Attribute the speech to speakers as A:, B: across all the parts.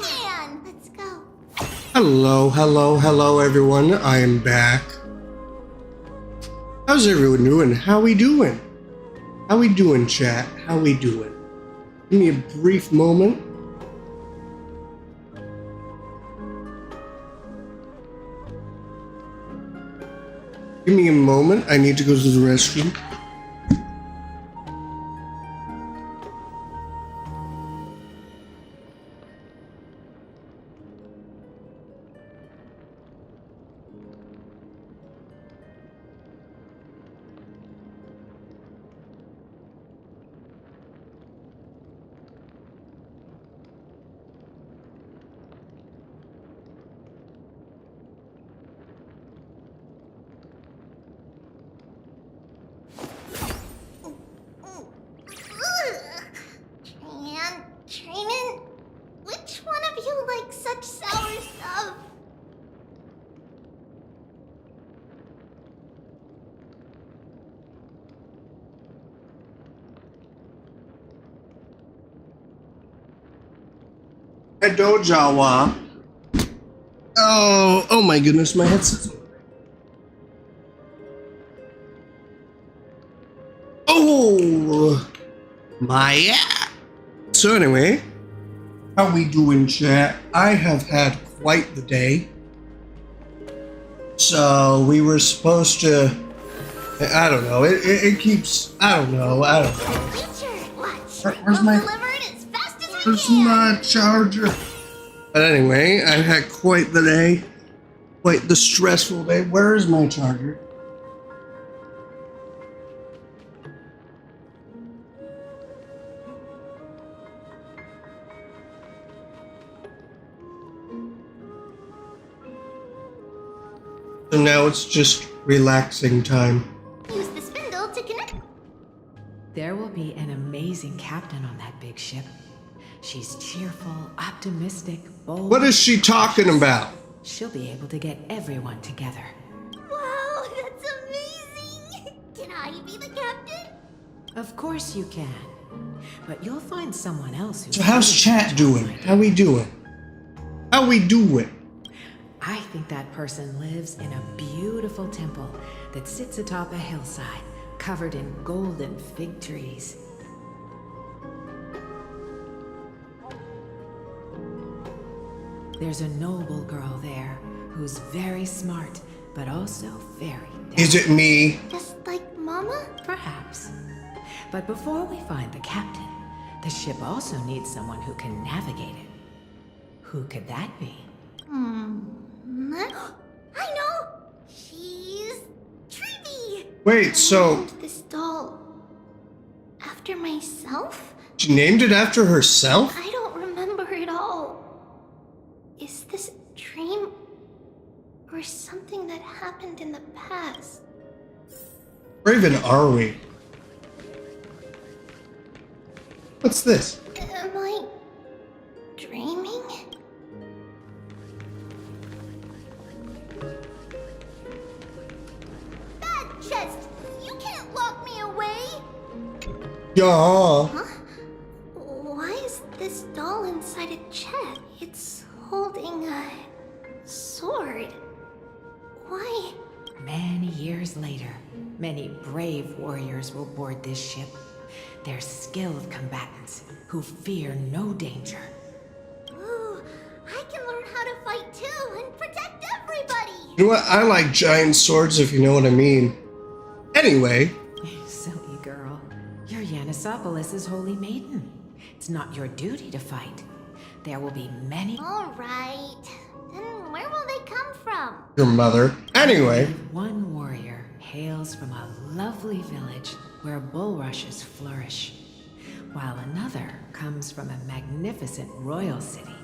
A: Man, let's go.
B: Hello everyone. I am back. How's everyone doing? How we doing? How we doing, chat? How we doing? Give me a brief moment. Give me a moment. I need to go to the restroom.
A: Trayman, which one of you likes such sour stuff?
B: Hello, Jawa. Oh my goodness, my headset's. Oh my. So anyway, how we doing, chat? I have had quite the day. So we were supposed to. I don't know. It keeps. I don't know. Where's my? Where's my charger? But anyway, I had quite the day. Quite the stressful day. Where is my charger? So now it's just relaxing time.
A: Use the spindle to connect.
C: There will be an amazing captain on that big ship. She's cheerful, optimistic, bold.
B: What is she talking about?
C: She'll be able to get everyone together.
A: Wow, that's amazing! Can I be the captain?
C: Of course you can. But you'll find someone else who's...
B: So how's chat doing? How we doing? How we doing?
C: I think that person lives in a beautiful temple that sits atop a hillside, covered in golden fig trees. There's a noble girl there who's very smart, but also very dead.
B: Is it me?
A: Just like Mama?
C: Perhaps. But before we find the captain, the ship also needs someone who can navigate it. Who could that be?
A: I know! She's Trivy!
B: Wait, so
A: named this doll after myself?
B: she named it after herself?
A: I don't remember it all. Is this a dream or something that happened in the past?
B: Where even are we? What's this?
A: Am I dreaming? Bad chest! You can't lock me away!
B: Yeah.
A: Huh? Why is this doll inside a chest? It's holding a sword. Why?
C: Many years later, many brave warriors will board this ship. They're skilled combatants who fear no danger.
A: Ooh, I can learn how to fight too and protect everybody!
B: You know what? I like giant swords, if you know what I mean. Anyway,
C: Silly girl. You're Yanisopoulos' holy maiden. It's not your duty to fight. There will be many...
A: Alright. Then where will they come from?
B: your mother. Anyway,
C: One warrior hails from a lovely village where bulrushes flourish, while another comes from a magnificent royal city.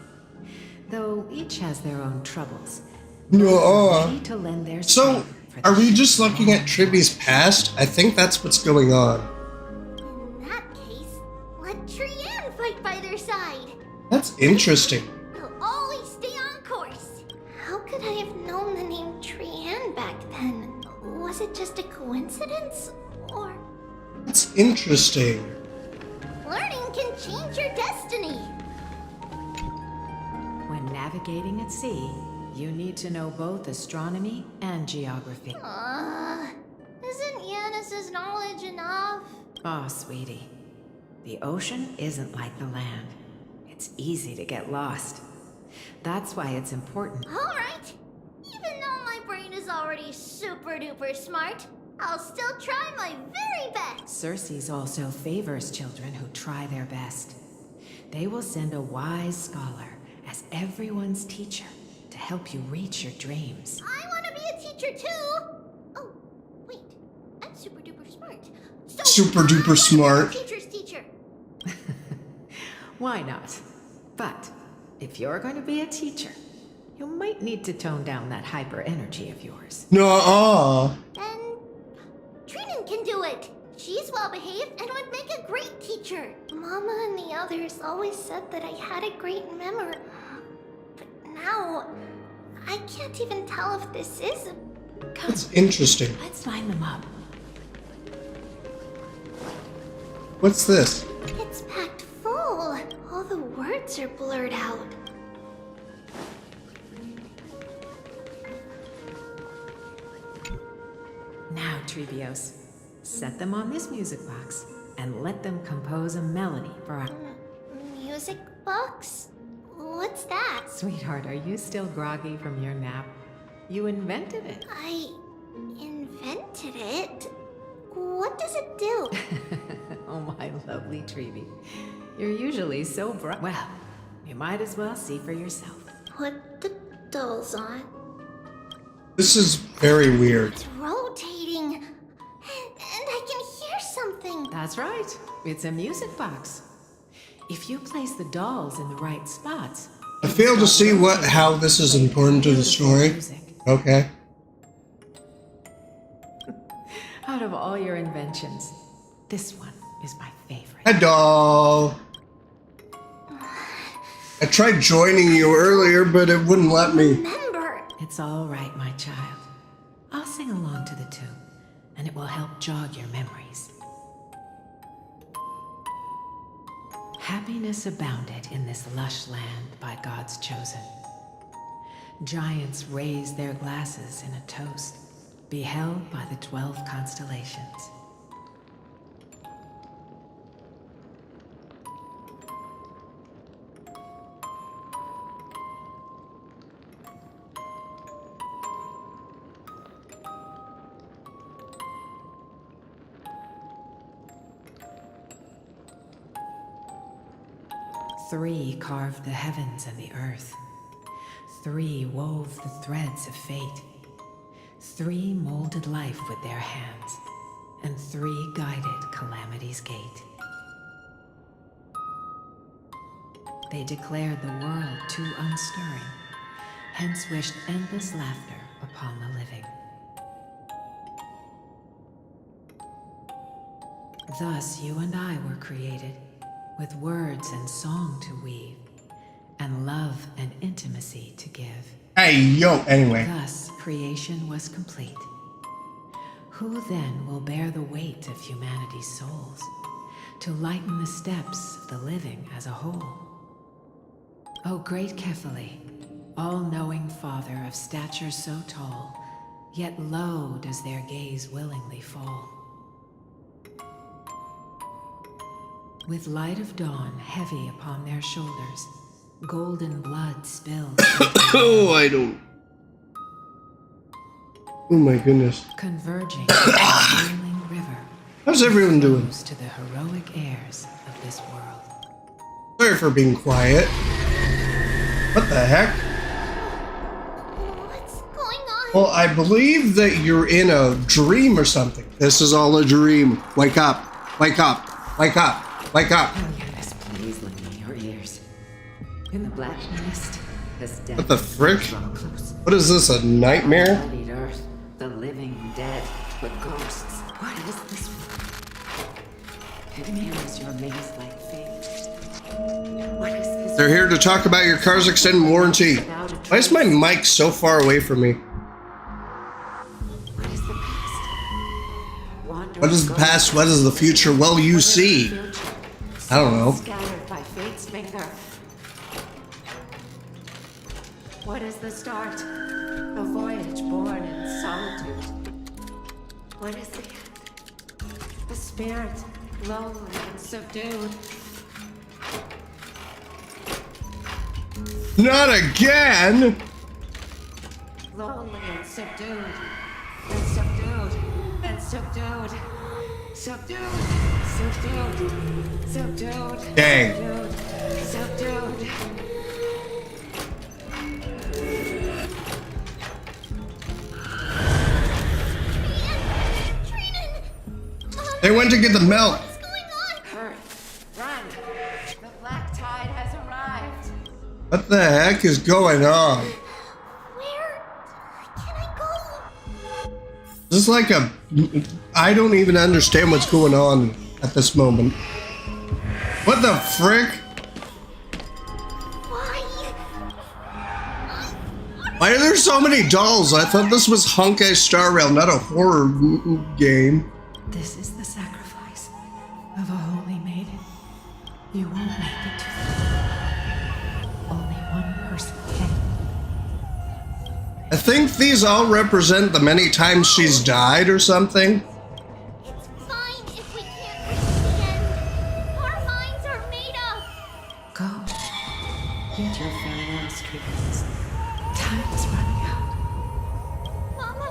C: Though each has their own troubles, ready to lend their
B: so
C: strength for the
B: are we
C: ship's
B: just looking at
C: long
B: Tribby's past? I think that's what's going on.
A: In that case, let Trianne fight by their side.
B: That's interesting.
A: They'll always stay on course. How could I have known the name Trianne back then? Was it just a coincidence? Or
B: That's interesting.
A: learning can change your destiny.
C: navigating at sea, you need to know both astronomy and geography.
A: Isn't Yanis's knowledge enough?
C: Oh, sweetie. The ocean isn't like the land. It's easy to get lost. That's why it's important.
A: Alright. Even though my brain is already super duper smart, I'll still try my very best.
C: Circes also favors children who try their best. They will send a wise scholar as everyone's teacher to help you reach your dreams.
A: I want to be a teacher too. Oh, wait. I'm super duper smart. So
B: Super duper smart.
A: Teacher's teacher.
C: Why not? But if you're going to be a teacher, you might need to tone down that hyper energy of yours.
B: No.
A: Then Trinan can do it. She's well behaved and would make a great teacher. Mama and the others always said that I had a great memory. But now, I can't even tell if this is a...
B: That's interesting.
C: Let's line them up.
B: What's this?
A: It's packed full. All the words are blurred out.
C: Now, Trebios, set them on this music box and let them compose a melody for our...
A: Music box? What's that?
C: Sweetheart, are you still groggy from your nap? You invented it.
A: I invented it? What does it do?
C: Oh, my lovely Trebi. You're usually so bright. Well, you might as well see for yourself.
A: Put the dolls on.
B: This is very weird.
A: It's rotating. And I can hear something.
C: That's right. It's a music box. If you place the dolls in the right spots...
B: I fail to see how this is important to the story.
C: Music.
B: Okay.
C: Out of all your inventions, this one is my favorite.
B: Hi, doll. I tried joining you earlier, but it wouldn't let me.
A: Remember.
C: It's all right, my child. I'll sing along to the tune, and it will help jog your memories. Happiness abounded in this lush land by God's chosen. Giants raised their glasses in a toast, beheld by the 12 constellations. Three carved the heavens and the earth. Three wove the threads of fate. Three molded life with their hands, and three guided calamity's gate. They declared the world too unstirring, hence wished endless laughter upon the living. Thus you and I were created, with words and song to weave, and love and intimacy to give.
B: Hey, yo, anyway.
C: Thus creation was complete. Who then will bear the weight of humanity's souls, to lighten the steps of the living as a whole? O great Kephale, all-knowing Father of stature so tall, yet low does their gaze willingly fall. With light of dawn heavy upon their shoulders, golden blood spills.
B: Oh, I don't. Oh my goodness.
C: Converging to a boiling river.
B: How's everyone doing?
C: Flows to the heroic heirs of this world.
B: Sorry for being quiet. What the heck?
A: What's going on?
B: Well, I believe that you're in a dream or something. This is all a dream. Wake up. Wake up. Wake up. Wake up.
C: Oh, yes, please lend me your ears. In the black mist, as death
B: What the frick?
C: draw close.
B: What is this, a nightmare?
C: Bloodied earth, the living dead, with ghosts. What is this one? It mirrors your maze-like fate. What is this?
B: They're here to talk about your car's extended warranty. Why is my mic so far away from me?
C: What is the past?
B: What is the past? What is the future? Well, you see. I don't know.
C: Scattered by fate's finger. What is the start? A voyage born in solitude. What is the end? A spirit, lonely and subdued.
B: Not again!
C: Lonely and subdued. And subdued. And subdued. Subdued. Subdued. Subdued.
B: Dang.
C: Subdued. Subdued.
B: They went to get the milk.
A: What's going on?
C: Hurry. Run. The black tide has arrived.
B: What the heck is going on?
A: Where can I go?
B: This is like a... I don't even understand what's going on at this moment. What the frick?
A: Why?
B: Why are there so many dolls? I thought this was Honkai Star Rail, not a horror game.
C: This is the sacrifice of a holy maiden. You won't make it to the top. Only one person can.
B: I think these all represent the many times she's died or something.
A: It's fine if we can't reach the end. Our minds are made up.
C: Go. Get your farewell treatments. Time is running out.
A: Mama,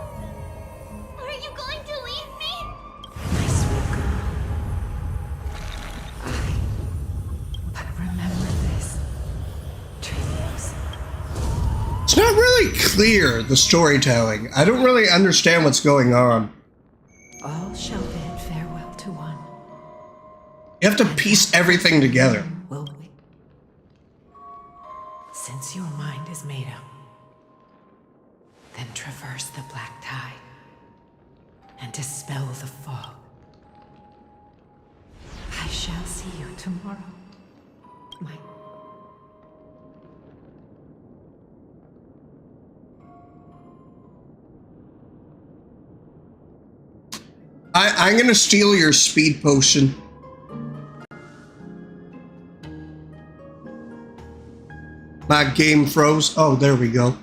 A: are you going to leave me?
C: My sweet girl. But remember this. Trios.
B: It's not really clear, the storytelling. I don't really understand what's going on.
C: All shall bid farewell to one.
B: You have to piece everything together.
C: Will we? Since your mind is made up, then traverse the black tide and dispel the fog. I shall see you tomorrow, my...
B: I'm gonna steal your speed potion. My game froze. Oh, there we go.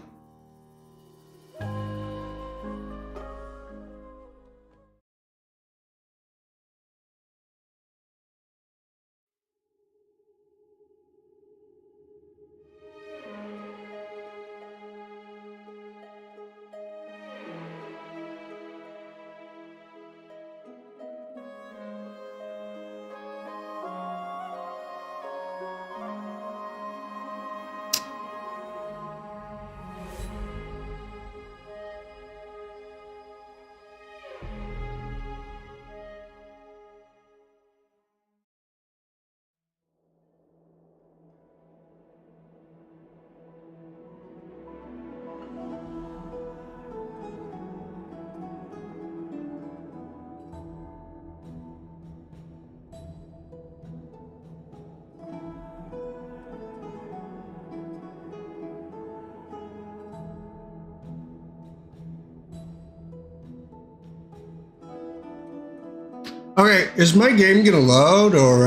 B: Okay, is my game gonna load or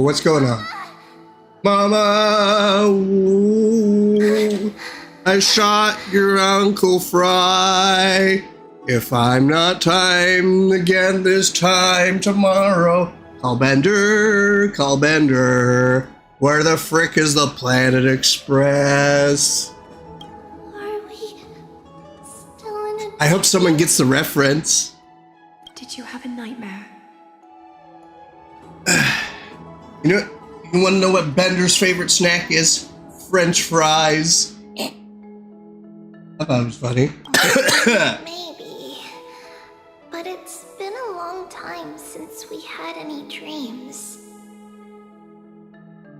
B: what's going on? Mama, ooh, I shot your Uncle Fry. If I'm not time again this time tomorrow, call Bender, call Bender. Where the frick is the Planet Express?
A: Are we still in a...
B: I hope someone gets the reference.
C: Did you have a nightmare?
B: You know, you want to know what Bender's favorite snack is? French fries. I thought it was funny.
A: Maybe. But it's been a long time since we had any dreams.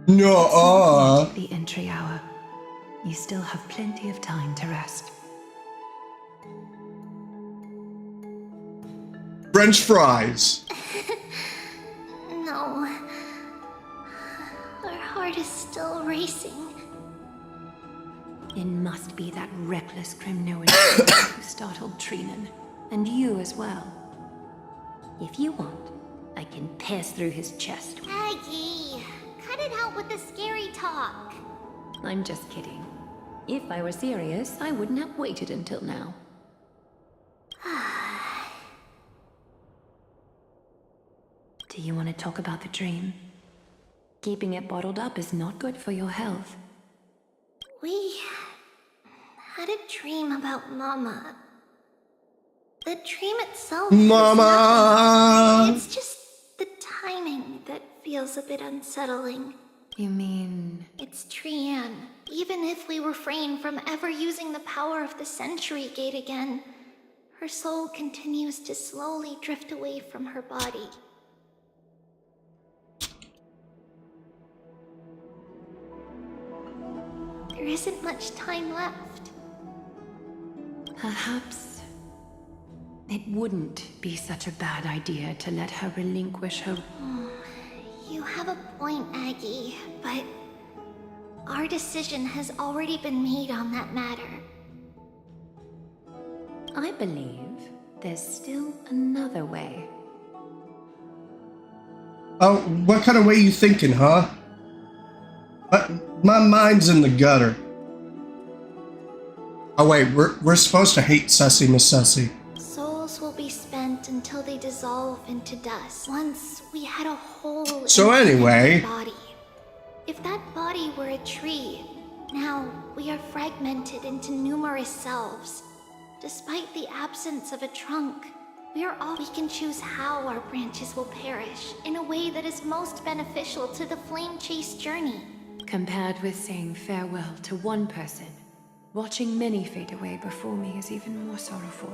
B: No.
C: The entry hour. You still have plenty of time to rest.
B: French fries.
A: No. Our heart is still racing.
D: It must be that reckless Kremnoan who startled Trinan, and you as well. If you want, I can pierce through his chest.
A: Aggie, cut it out with the scary talk.
D: I'm just kidding. If I were serious, I wouldn't have waited until now. Do you want to talk about the dream? Keeping it bottled up is not good for your health.
A: We had a dream about Mama. The dream itself is
B: Mama!
A: nothing. It's just the timing that feels a bit unsettling.
D: You mean...
A: It's Trian. Even if we refrain from ever using the power of the Century Gate again, her soul continues to slowly drift away from her body. There isn't much time left.
D: Perhaps it wouldn't be such a bad idea to let her relinquish her...
A: You have a point, Aggie, but our decision has already been made on that matter.
D: I believe there's still another way.
B: Oh, what kind of way you thinking, huh? My mind's in the gutter. Oh wait, we're supposed to hate Sussy Miss Sussy.
A: Souls will be spent until they dissolve into dust. Once we had a whole
B: So anyway,
A: body. If that body were a tree, now we are fragmented into numerous selves. Despite the absence of a trunk, we can choose how our branches will perish in a way that is most beneficial to the flame chase journey.
D: Compared with saying farewell to one person, watching many fade away before me is even more sorrowful.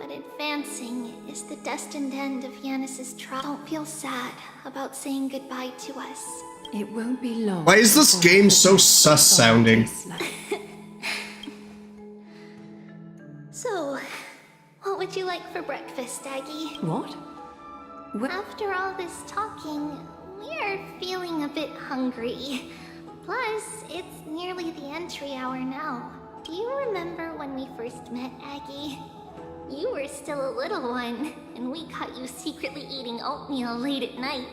A: But advancing is the destined end of Yanis's trial. Don't feel sad about saying goodbye to us.
D: It won't be long.
B: why is this game so sus sounding?
A: So, what would you like for breakfast, Aggie?
D: What?
A: After all this talking, we are feeling a bit hungry. Plus, it's nearly the entry hour now. Do you remember when we first met, Aggie? You were still a little one, and we caught you secretly eating oatmeal late at night.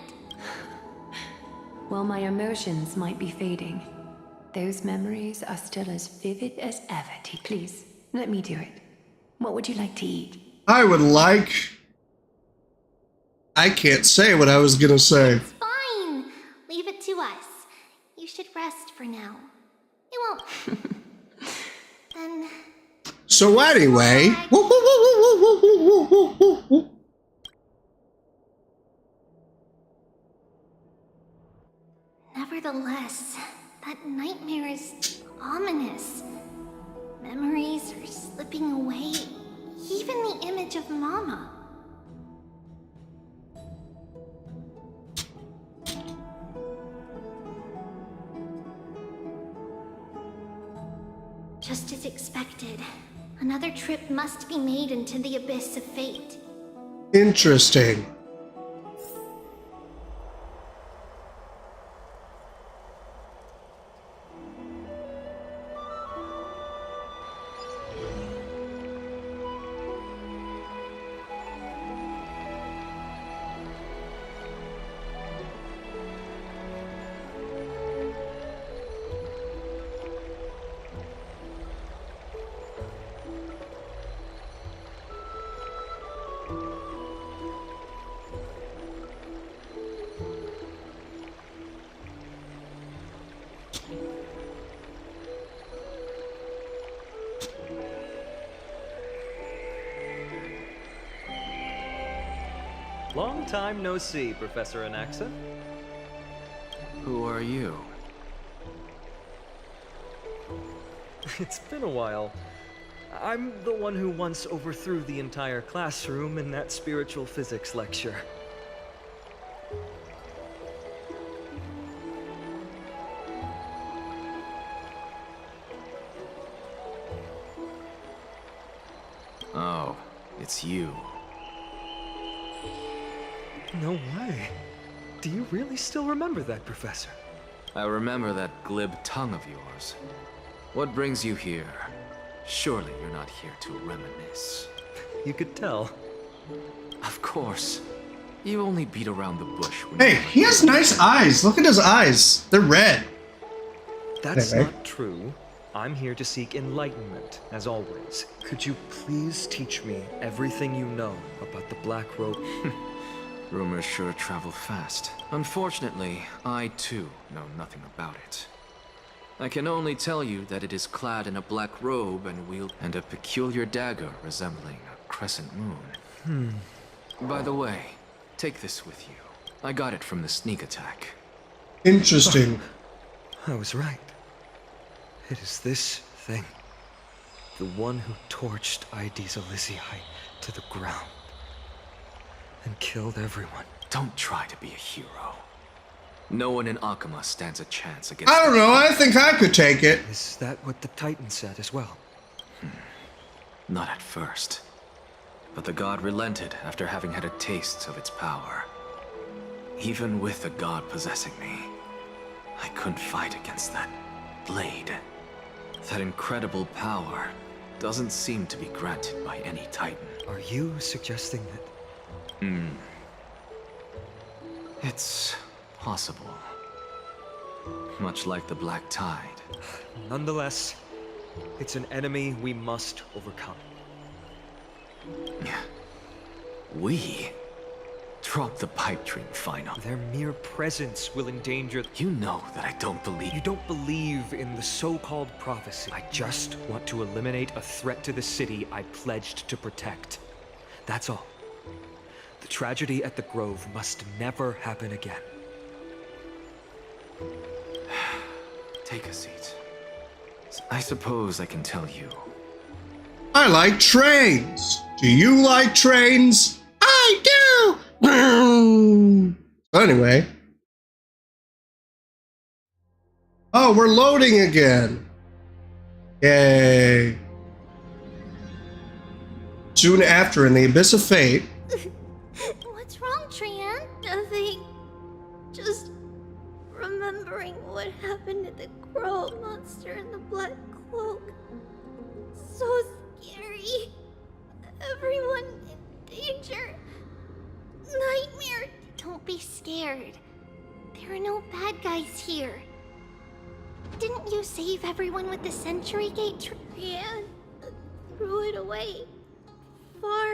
D: While my emotions might be fading, those memories are still as vivid as ever. Please, let me do it. What would you like to eat?
B: I would like... I can't say what I was gonna say.
A: It's fine. Leave it to us. You should rest for now. It won't. Then...
B: So anyway...
A: Nevertheless, that nightmare is ominous. Memories are slipping away. Even the image of Mama. Just as expected, another trip must be made into the abyss of fate.
B: Interesting.
E: Long time no see, Professor Anaxa.
F: Who are you?
E: It's been a while. I'm the one who once overthrew the entire classroom in that spiritual physics lecture.
F: Oh, it's you.
E: No way. Do you really still remember that, Professor?
F: I remember that glib tongue of yours. What brings you here? Surely you're not here to reminisce.
E: You could tell.
F: Of course. You only beat around the bush when
B: Hey, he has nice eyes. Look at his eyes. They're red.
E: that's
B: Anyway.
E: not true. I'm here to seek enlightenment, as always. Could you please teach me everything you know about the Black Robe?
F: Rumors sure travel fast. Unfortunately, I too know nothing about it. I can only tell you that it is clad in a black robe and a peculiar dagger resembling a crescent moon. By the way, take this with you. I got it from the sneak attack.
B: Interesting.
E: I was right. It is this thing. The one who torched Aedes Elysiae to the ground. And killed everyone.
F: Don't try to be a hero. No one in Akama stands a chance against...
B: I don't know. I think I could take it.
E: Is that what the Titan said as well?
F: Not at first. But the god relented after having had a taste of its power. Even with the god possessing me, I couldn't fight against that blade. That incredible power doesn't seem to be granted by any Titan.
E: Are you suggesting that...
F: It's possible. Much like the Black Tide.
E: Nonetheless, it's an enemy we must overcome.
F: We? Drop the pipe dream, Final.
E: Their mere presence will endanger...
F: You know that I don't believe...
E: You don't believe in the so-called prophecy. I just want to eliminate a threat to the city I pledged to protect. That's all. The tragedy at the Grove must never happen again.
F: Take a seat. I suppose I can tell you.
B: I like trains. Do you like trains? I do. So anyway. Oh, we're loading again. Yay. Soon after, in the Abyss of Fate.
A: What's wrong, Trian? Nothing. Just remembering what happened to the Grove monster in the black cloak. So scary. Everyone in danger. Nightmare. Don't be scared. There are no bad guys here. Didn't you save everyone with the Century Gate, Trian? Threw it away. Far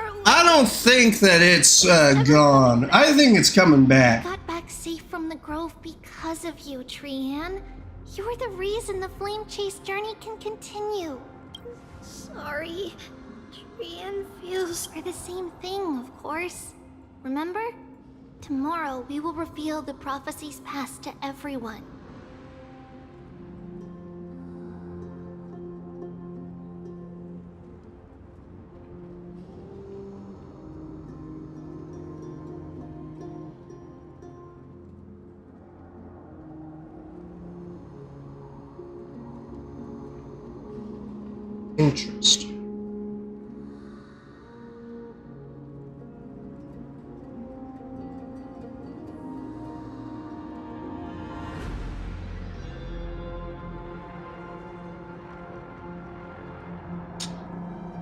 A: away.
B: I don't think that it's gone. I think it's coming back.
A: Got back safe from the Grove because of you, Trian. You're the reason the Flame Chase journey can continue. Sorry. Trian feels for the same thing, of course. Remember? Tomorrow we will reveal the prophecies past to everyone.
B: Interesting.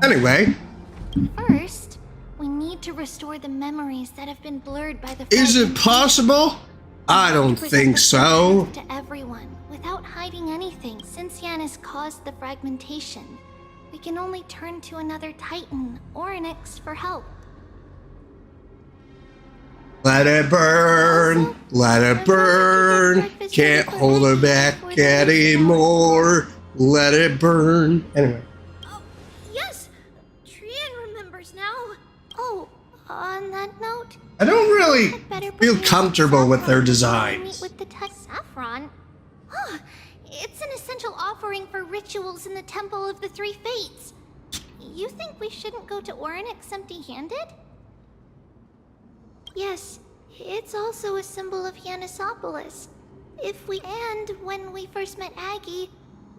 B: Anyway,
A: First, we need to restore the memories that have been blurred by the
B: is it possible? I don't think so.
A: To everyone, without hiding anything. Since Yanis caused the fragmentation, we can only turn to another Titan or an X for help.
B: Let it burn, let it burn. Can't hold her back anymore. Let it burn. Anyway.
A: Oh, yes! Trian remembers now. Oh, on that note,
B: I don't really
A: I'd better
B: feel
A: prepare
B: comfortable with their
A: saffron
B: designs.
A: Meet with the saffron? Huh, it's an essential offering for rituals in the Temple of the Three Fates. You think we shouldn't go to Orynyx empty-handed? Yes, it's also a symbol of Yanisopolis. And when we first met Aggie,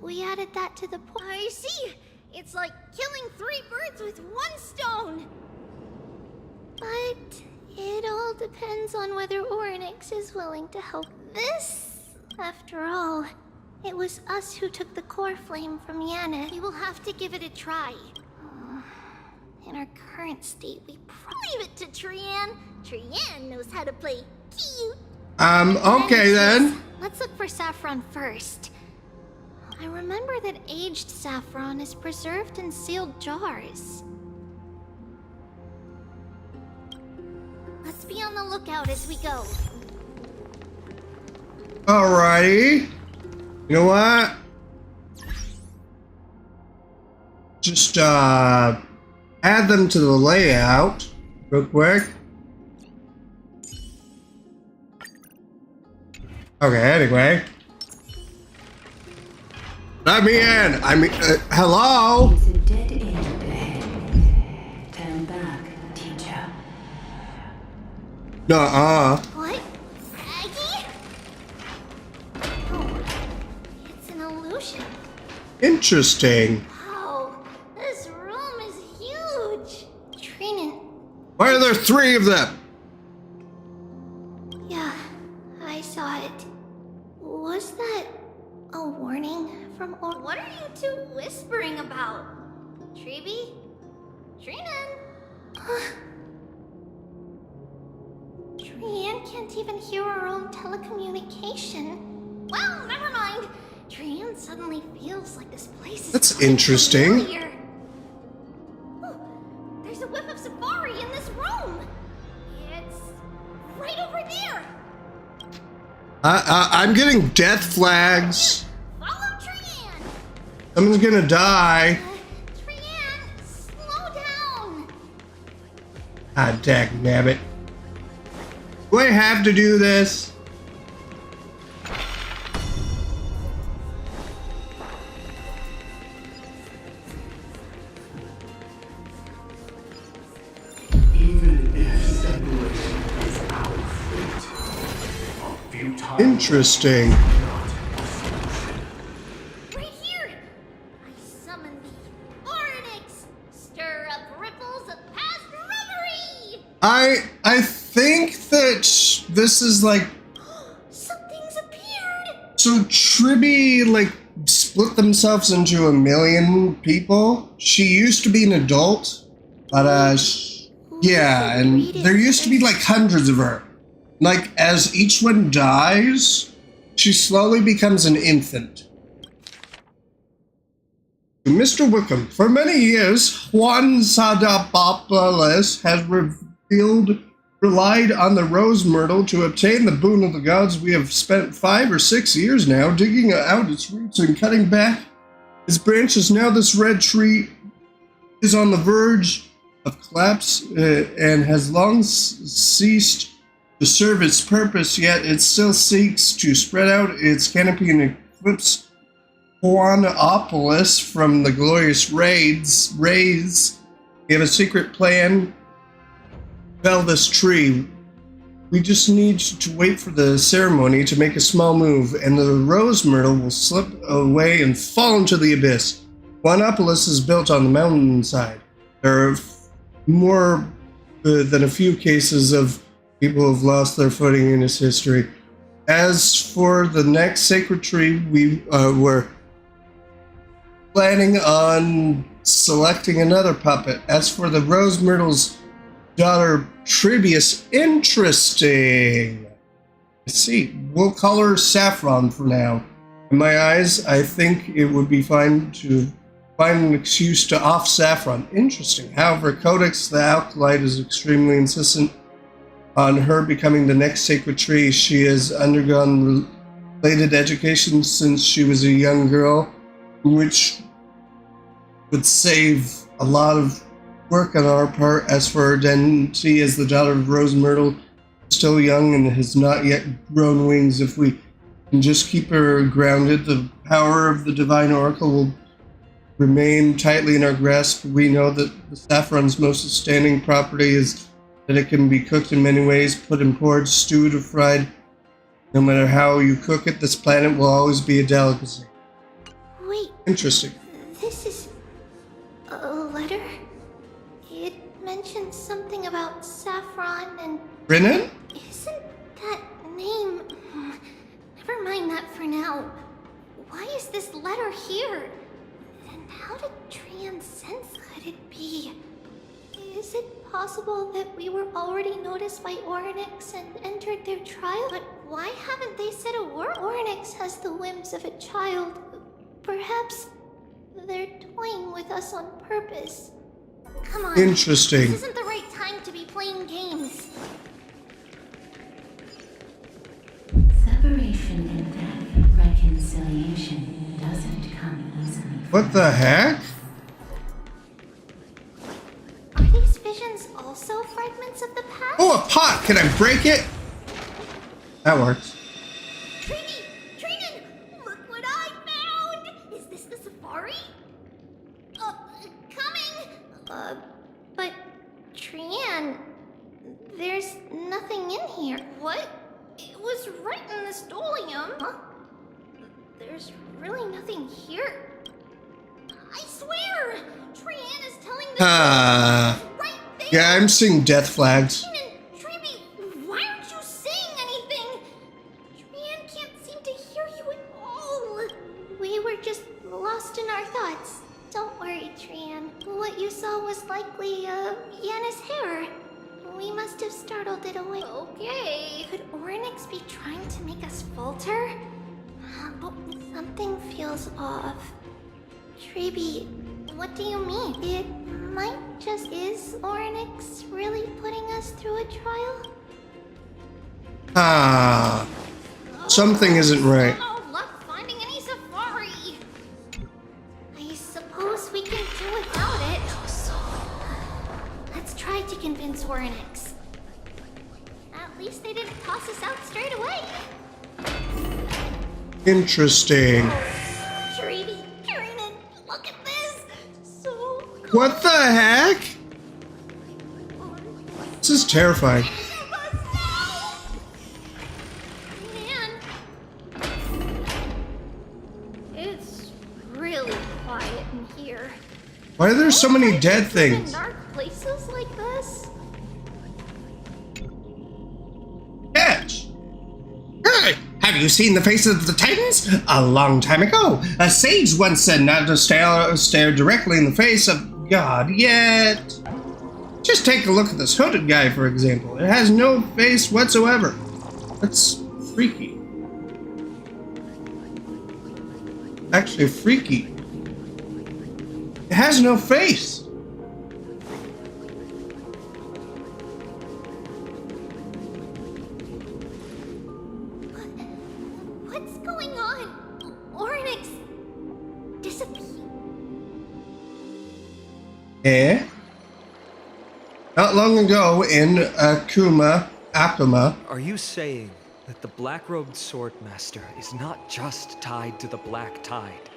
A: we added that to the I see! It's like killing 3 birds with 1 stone! But it all depends on whether Orynyx is willing to help. After all, it was us who took the core flame from Yana. We will have to give it a try. In our current state, we leave it to Trian. Trian knows how to play cute.
B: Okay then.
A: Let's look for saffron first. I remember that aged saffron is preserved in sealed jars. Let's be on the lookout as we go.
B: Alrighty. You know what? Just add them to the layout real quick. Okay, anyway. Let me in. I mean, hello?
D: There's a dead end ahead. Turn back, teacher.
B: Nuh-uh.
A: What? Aggie? Oh, it's an illusion.
B: Interesting.
A: Wow, this room is huge. Trinan.
B: Why are there 3 of them?
A: Yeah, I saw it. Was that a warning from Or? What are you two whispering about? Treeby? Trinan? Trian can't even hear her own telecommunication. Well, never mind. Trian suddenly feels like this place is
B: That's
A: quite
B: interesting.
A: familiar. Oh, there's a whiff of safari in this room. It's right over there.
B: I'm getting death flags.
A: Follow Trian.
B: Someone's gonna die.
A: Trian, slow down.
B: Ah, dagnabbit. Do I have to do this?
G: Even if separation is our fate, a futile
B: Interesting.
A: Right here. I summon the Oryx. Stir up ripples of past reverie.
B: I think that this is like,
A: Something's appeared.
B: so Tribby like split themselves into 1,000,000 people. She used to be an adult, but yeah, and there used to be like hundreds of her. Like as each one dies, she slowly becomes an infant. Mr. Wickham, for many years, Juan Sadapopoulos has relied on the rose myrtle to obtain the boon of the gods. We have spent 5 or 6 years now digging out its roots and cutting back its branches. Now this red tree is on the verge of collapse and has long ceased to serve its purpose, yet it still seeks to spread out its canopy and eclipse Juanopolis from the glorious rays. We have a secret plan. Fell this tree. We just need to wait for the ceremony to make a small move, and the rose myrtle will slip away and fall into the abyss. Juanopolis is built on the mountainside. There are more than a few cases of people who have lost their footing in its history. As for the next sacred tree, we were planning on selecting another puppet. As for the rose myrtle's daughter, Tribius, interesting. Let's see, we'll call her Saffron for now. In my eyes, I think it would be fine to find an excuse to off Saffron. Interesting. However, Codex the Alkalite is extremely insistent on her becoming the next sacred tree. She has undergone related education since she was a young girl, which would save a lot of work on our part. As for her identity as the daughter of Rose Myrtle, still young and has not yet grown wings. If we can just keep her grounded, the power of the Divine Oracle will remain tightly in our grasp. We know that the saffron's most outstanding property is that it can be cooked in many ways, put in porridge, stewed, or fried. No matter how you cook it, this planet will always be a delicacy.
A: Wait,
B: Interesting.
A: this is a letter? It mentions something about saffron and...
B: Brennan?
A: Isn't that name... Never mind that for now. Why is this letter here? And how did Trian sense that it be? Is it possible that we were already noticed by Oryx and entered their trial? But why haven't they said a word? Oryx has the whims of a child. Perhaps they're toying with us on purpose. Come on.
B: Interesting.
A: This isn't the right time to be playing games.
D: Separation and death, reconciliation doesn't come easily.
B: What the heck?
A: Are these visions also fragments of the past?
B: Oh, a pot! Can I break it? That works.
A: Trini! Trinan! Look what I found! Is this the safari? Coming! But Trian, there's nothing in here. What? It was right in the stolium. Huh? There's really nothing here. I swear! Trian is telling the truth right there!
B: Yeah, I'm seeing death flags.
A: Treeby, why aren't you saying anything? Trian can't seem to hear you at all. We were just lost in our thoughts. Don't worry, Trian. What you saw was likely, Yenna's hair. We must have startled it away. Okay. Could Oryx be trying to make us falter? But something feels off. Treeby, what do you mean? It might just... Is Oryx really putting us through a trial?
B: Something isn't right.
A: No luck finding any safari. I suppose we can do without it. Let's try to convince Oryx. At least they didn't toss us out straight away.
B: Interesting.
A: Treeby, Trinan, look at this. So cool.
B: What the heck? This is terrifying.
A: Man, it's really quiet in here.
B: Why are there so many dead
A: In
B: things?
A: dark places like this?
B: Catch! Hey, have you seen the faces of the Titans? A long time ago, a sage once said not to stare directly in the face of God yet. Just take a look at this hooded guy, for example. It has no face whatsoever. That's freaky. Actually, freaky. It has no face.
A: What's going on? Oryx disappeared.
B: Eh? Not long ago in Akuma,
E: Are you saying that the black-robed swordmaster is not just tied to the black tide,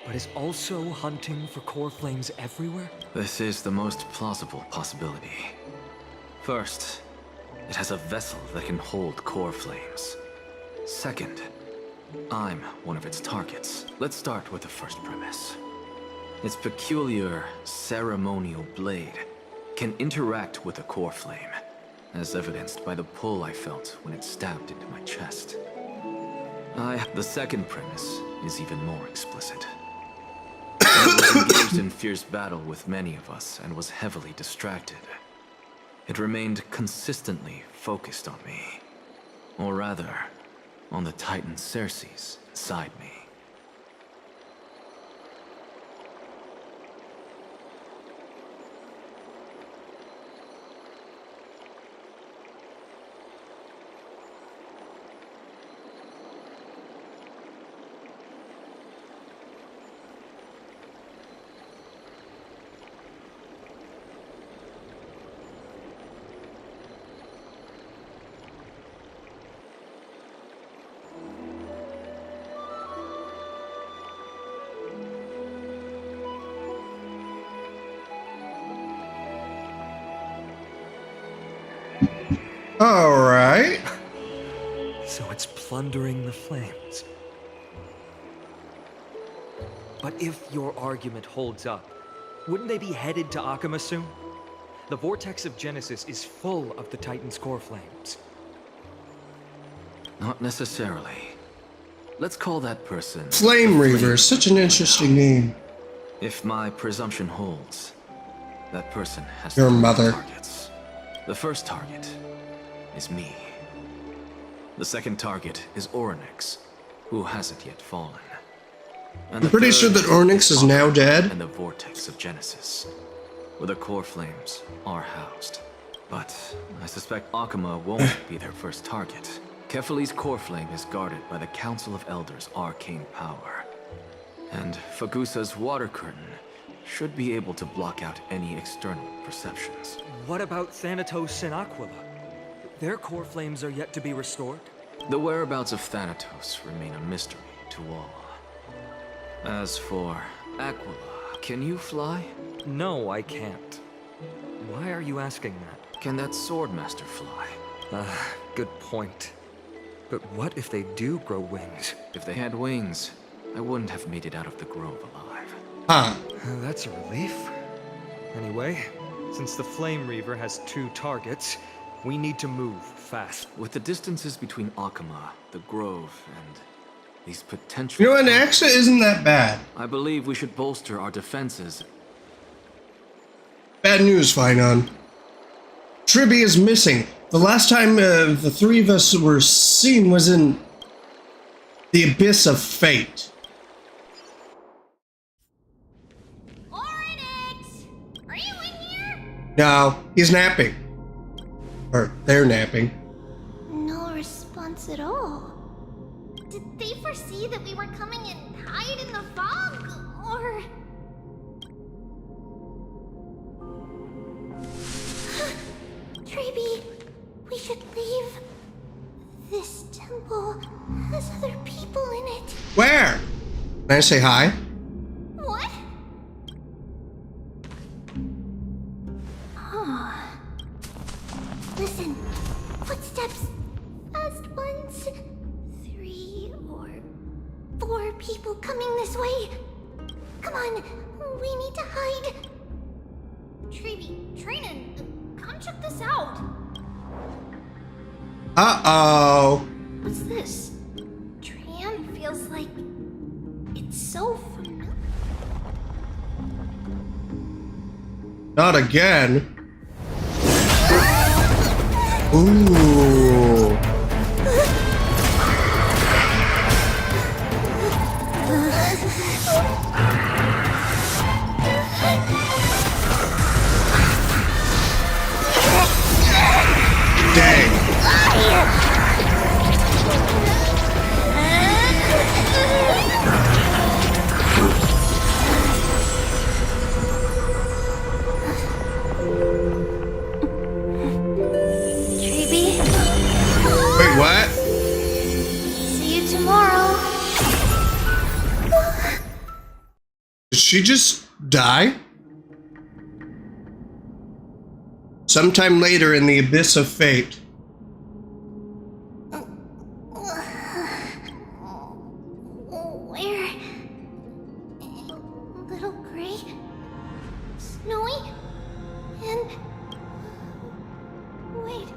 E: but is also hunting for core flames everywhere?
F: This is the most plausible possibility. First, it has a vessel that can hold core flames. Second, I'm one of its targets. Let's start with the first premise. Its peculiar ceremonial blade can interact with a core flame, as evidenced by the pull I felt when it stabbed into my chest. The second premise is even more explicit. I was engaged in fierce battle with many of us and was heavily distracted. It remained consistently focused on me. Or rather, on the Titan Cersei's side me.
B: All right.
E: So it's plundering the flames. But if your argument holds up, wouldn't they be headed to Akuma soon? The vortex of Genesis is full of the Titan's core flames.
F: Not necessarily. Let's call that person...
B: Flame Reaver, such an interesting name.
F: If my presumption holds, that person has
B: Your
F: three
B: mother.
F: targets. The first target is me. The second target is Oryx, who hasn't yet fallen. And
B: I'm
F: the
B: pretty
F: third
B: sure that Ornyx is now dead.
F: in the vortex of Genesis, where the core flames are housed. But I suspect Akuma won't be their first target. Kefali's core flame is guarded by the Council of Elders' arcane power. And Fagusa's water curtain should be able to block out any external perceptions.
E: What about Thanatos and Aquila? Their core flames are yet to be restored.
F: The whereabouts of Thanatos remain a mystery to all. As for Aquila, can you fly?
E: No, I can't. Why are you asking that?
F: Can that Swordmaster fly?
E: Good point. But what if they do grow wings?
F: If they had wings, I wouldn't have made it out of the grove alive.
B: Huh.
E: That's a relief. Anyway, since the Flame Reaver has 2 targets, we need to move fast.
F: With the distances between Akuma, the grove, and these potential...
B: You know, an Axa isn't that bad.
F: I believe we should bolster our defenses.
B: Bad news, Finon. Tribby is missing. The last time the 3 of us were seen was in the Abyss of Fate.
A: Oryx! Are you in here?
B: No, he's napping. Or they're napping.
A: No response at all. Did they foresee that we were coming and hide in the fog? Or... Treeby, we should leave. This temple has other people in it.
B: Where? Can I say hi?
A: What? Listen, footsteps. Fast ones. 3 or 4 people coming this way. Come on, we need to hide. Treeby, Trinan, come check this out.
B: Uh-oh.
A: What's this? Trian feels like it's so familiar.
B: Not again. Ooh. Dang.
A: Treeby?
B: Wait, what?
A: See you tomorrow.
B: Did she just die? Sometime later in the Abyss of Fate.
A: Where? Little gray? Snowy? And... Wait.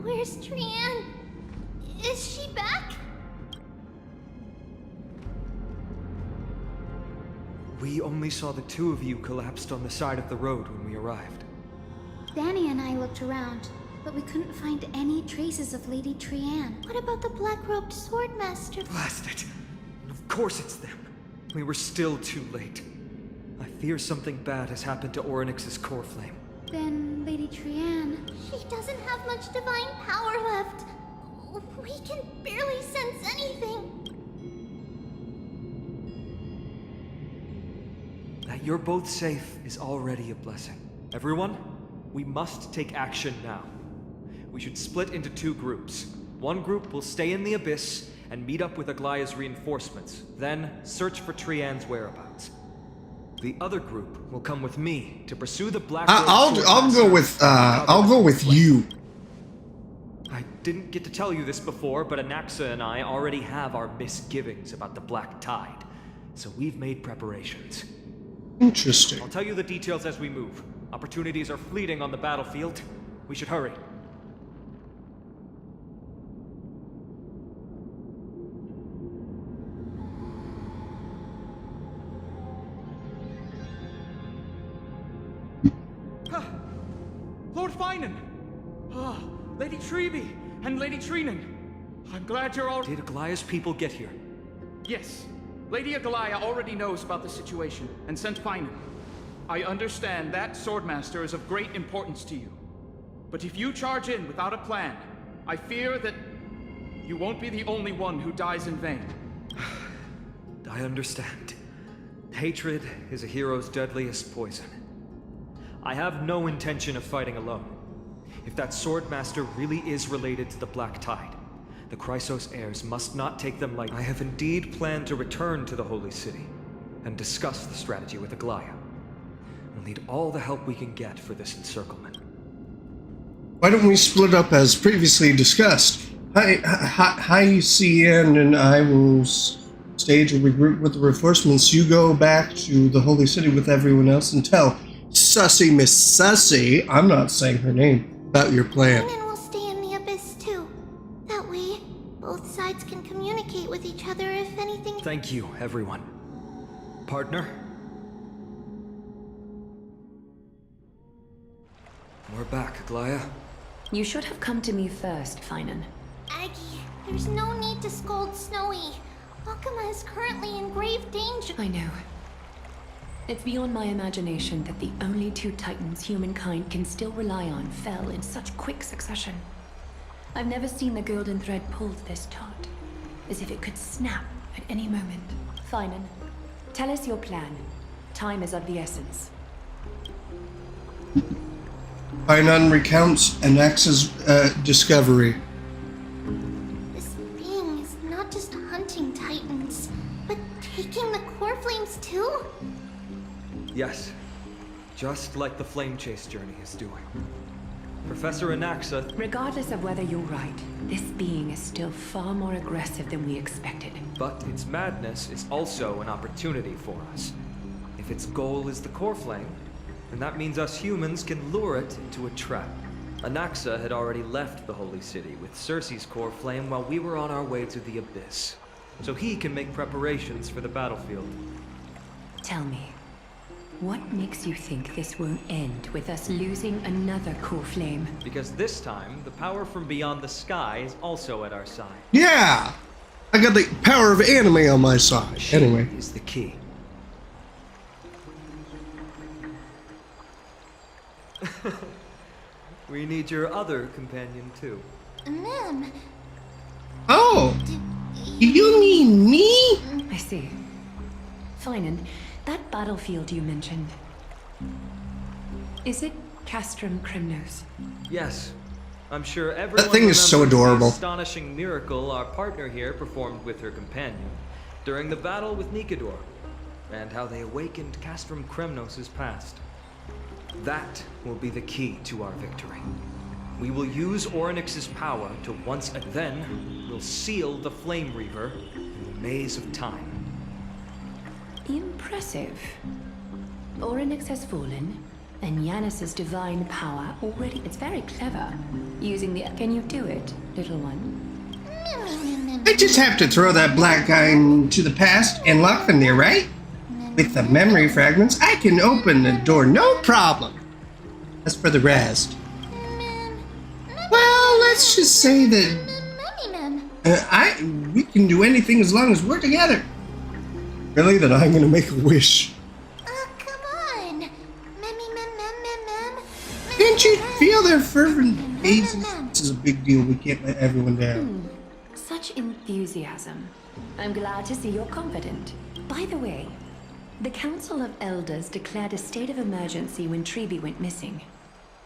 A: Where's Trian? Is she back?
E: We only saw the 2 of you collapsed on the side of the road when we arrived.
H: Danny and I looked around, but we couldn't find any traces of Lady Trian.
A: What about the black-robed swordmaster?
E: Blast it! Of course it's them. We were still too late. I fear something bad has happened to Oryx's core flame.
H: Then Lady Trian...
A: She doesn't have much divine power left. We can barely sense anything.
E: That you're both safe is already a blessing. Everyone, we must take action now. We should split into 2 groups. One group will stay in the Abyss and meet up with Aglaya's reinforcements, then search for Trian's whereabouts. The other group will come with me to pursue the Black Robe
B: I'll go with you.
E: I didn't get to tell you this before, but Anaxa and I already have our misgivings about the Black Tide, so we've made preparations.
B: Interesting.
E: I'll tell you the details as we move. Opportunities are fleeting on the battlefield. We should hurry.
I: Lord Finan! Lady Treeby and Lady Trinan. I'm glad you're all...
E: Did Aglaya's people get here?
I: Yes. Lady Agalaya already knows about the situation and sent Finan. I understand that Swordmaster is of great importance to you. But if you charge in without a plan, I fear that you won't be the only one who dies in vain.
E: I understand. Hatred is a hero's deadliest poison. I have no intention of fighting alone. If that Swordmaster really is related to the Black Tide, the Chrysos heirs must not take them lightly. I have indeed planned to return to the Holy City and discuss the strategy with Aglaya. We'll need all the help we can get for this encirclement.
B: Why don't we split up as previously discussed? Hi, CN, and I will stage a regroup with the reinforcements. You go back to the Holy City with everyone else and tell Sussy Miss Sussy, I'm not saying her name, about your plan.
A: Finan will stay in the abyss too. That way, both sides can communicate with each other if anything...
E: Thank you, everyone. Partner? We're back, Aglaya.
D: You should have come to me first, Finan.
A: Aggie, there's no need to scold Snowy. Akama is currently in grave danger.
D: I know. It's beyond my imagination that the only two titans humankind can still rely on fell in such quick succession. I've never seen the golden thread pulled this taut, as if it could snap at any moment. Finan, tell us your plan. Time is of the essence.
B: Finan recounts Anax's discovery.
A: This being is not just hunting titans, but taking the core flames too?
E: Yes. Just like the Flame Chase journey is doing. Professor Anaxa...
D: Regardless of whether you're right, this being is still far more aggressive than we expected.
E: But its madness is also an opportunity for us. If its goal is the core flame, then that means us humans can lure it into a trap. Anaxa had already left the Holy City with Cersei's core flame while we were on our way to the Abyss. So he can make preparations for the battlefield.
D: Tell me, what makes you think this won't end with us losing another core flame?
E: Because this time, the power from beyond the sky is also at our side.
B: Yeah! I got the power of anime on my side.
E: She
B: Anyway.
E: is the key. We need your other companion too.
A: Ma'am,
B: Oh! You mean me?
D: I see. Finan, that battlefield you mentioned. Is it Castrum Crimnos?
E: Yes. I'm sure everyone
B: That thing is so
E: remembers the
B: adorable.
E: astonishing miracle our partner here performed with her companion during the battle with Nikador, and how they awakened Castrum Crimnos' past. That will be the key to our victory. We will use Orynyx's power to once again, then we'll seal the Flame Reaver in the maze of time.
D: Impressive. Orynyx has fallen, and Yanis's divine power already... It's very clever. Using the... Can you do it, little one?
B: I just have to throw that black guy into the past and lock them there, right? With the memory fragments, I can open the door, no problem. As for the rest... Well, let's just say that we can do anything as long as we're together. Really? Then I'm gonna make a wish.
A: come on.
B: Didn't you feel their fervent gazes? This is a big deal. We can't let everyone down.
D: Such enthusiasm. I'm glad to see you're confident. By the way, the Council of Elders declared a state of emergency when Treeby went missing.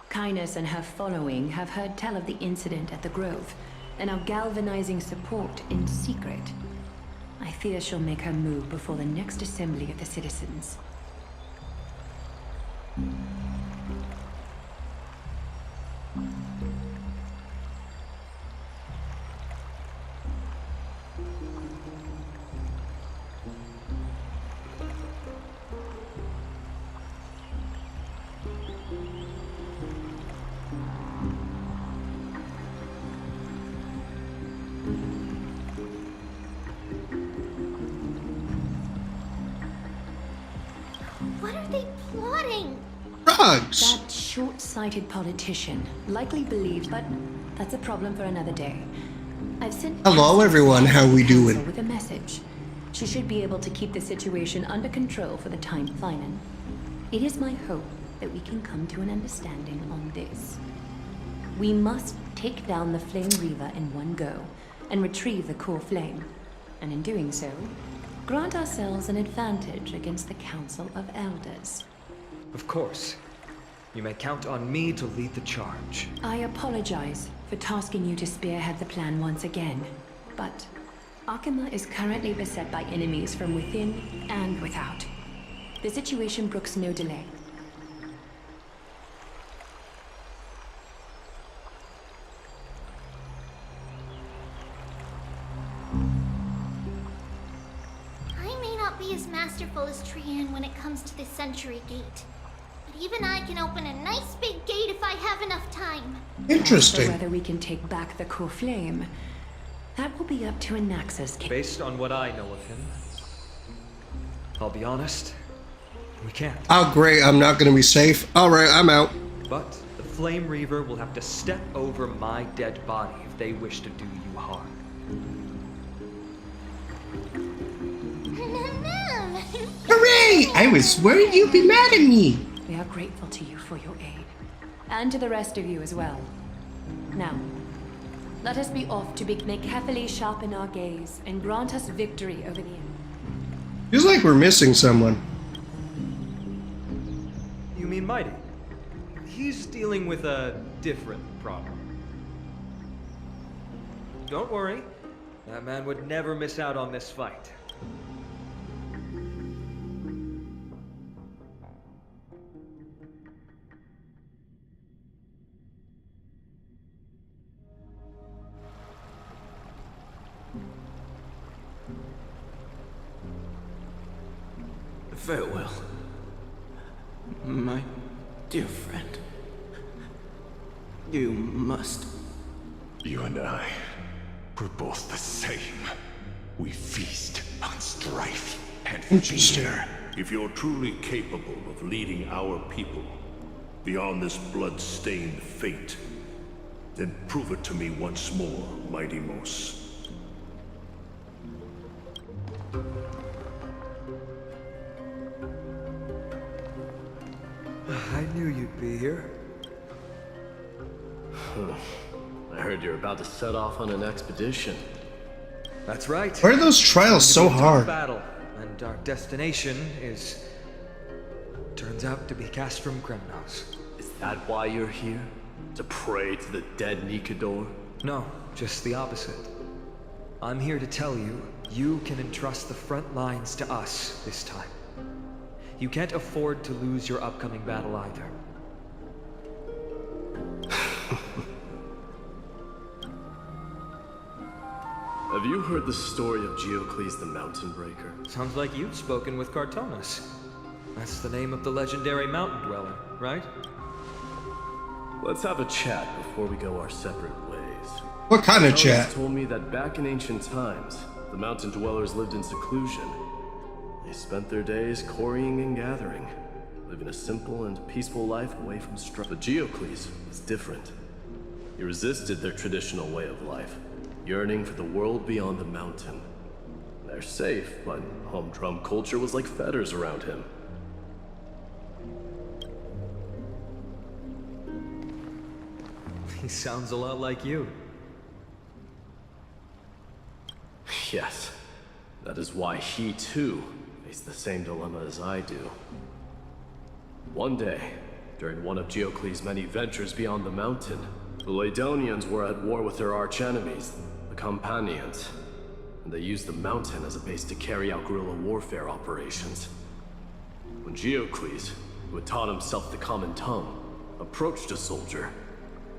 D: Kynus and her following have heard tell of the incident at the Grove, and are galvanizing support in secret. I fear she'll make her move before the next assembly of the citizens.
A: What are they plotting?
B: Drugs!
D: That short-sighted politician likely believed, but that's a problem for another day. I've sent
B: Hello, everyone. How we
D: Council
B: doing?
D: with a message. She should be able to keep the situation under control for the time being. It is my hope that we can come to an understanding on this. We must take down the Flame Reaver in one go and retrieve the core flame. And in doing so, grant ourselves an advantage against the Council of Elders.
E: Of course. You may count on me to lead the charge.
D: I apologize for tasking you to spearhead the plan once again, but Akima is currently beset by enemies from within and without. The situation brooks no delay.
A: I may not be as masterful as Trian when it comes to the Century Gate. But even I can open a nice big gate if I have enough time.
B: Interesting.
D: So whether we can take back the core flame, that will be up to Anaxa's case.
E: Based on what I know of him, I'll be honest, we can't.
B: Oh, great. I'm not going to be safe. All right, I'm out.
E: But the Flame Reaver will have to step over my dead body if they wish to do you harm.
B: Hooray! I was worried you'd be mad at me.
D: We are grateful to you for your aid, and to the rest of you as well. Now, let us be off to may carefully sharpen our gaze and grant us victory over the enemy.
B: Feels like we're missing someone.
E: You mean Mighty? He's dealing with a different problem. Don't worry. That man would never miss out on this fight.
G: Farewell, my dear friend. You must...
J: You and I, we're both the same. We feast on strife and fear.
K: If you're truly capable of leading our people beyond this blood-stained fate, then prove it to me once more, Mighty Mos.
E: I knew you'd be here.
L: I heard you're about to set off on an expedition.
E: That's right.
B: Why are those trials so hard?
E: Battle, and our destination is... turns out to be Castrum Kremnos.
L: Is that why you're here? To pray to the dead Nikador?
E: No, just the opposite. I'm here to tell you, you can entrust the front lines to us this time. You can't afford to lose your upcoming battle either.
L: Have you heard the story of Geocles the Mountain Breaker?
E: Sounds like you've spoken with Cartonis. That's the name of the legendary mountain dweller, right?
L: Let's have a chat before we go our separate ways.
B: What kind of
L: Cartonis
B: chat?
L: told me that back in ancient times, the mountain dwellers lived in seclusion. They spent their days quarrying and gathering, living a simple and peaceful life away from strife. But Geocles was different. He resisted their traditional way of life, yearning for the world beyond the mountain. They're safe, but humdrum culture was like fetters around him.
E: He sounds a lot like you.
L: Yes, that is why he too faced the same dilemma as I do. One day, during one of Geocles' many ventures beyond the mountain, the Ladonians were at war with their arch-enemies, the Companions, and they used the mountain as a base to carry out guerrilla warfare operations. When Geocles, who had taught himself the common tongue, approached a soldier,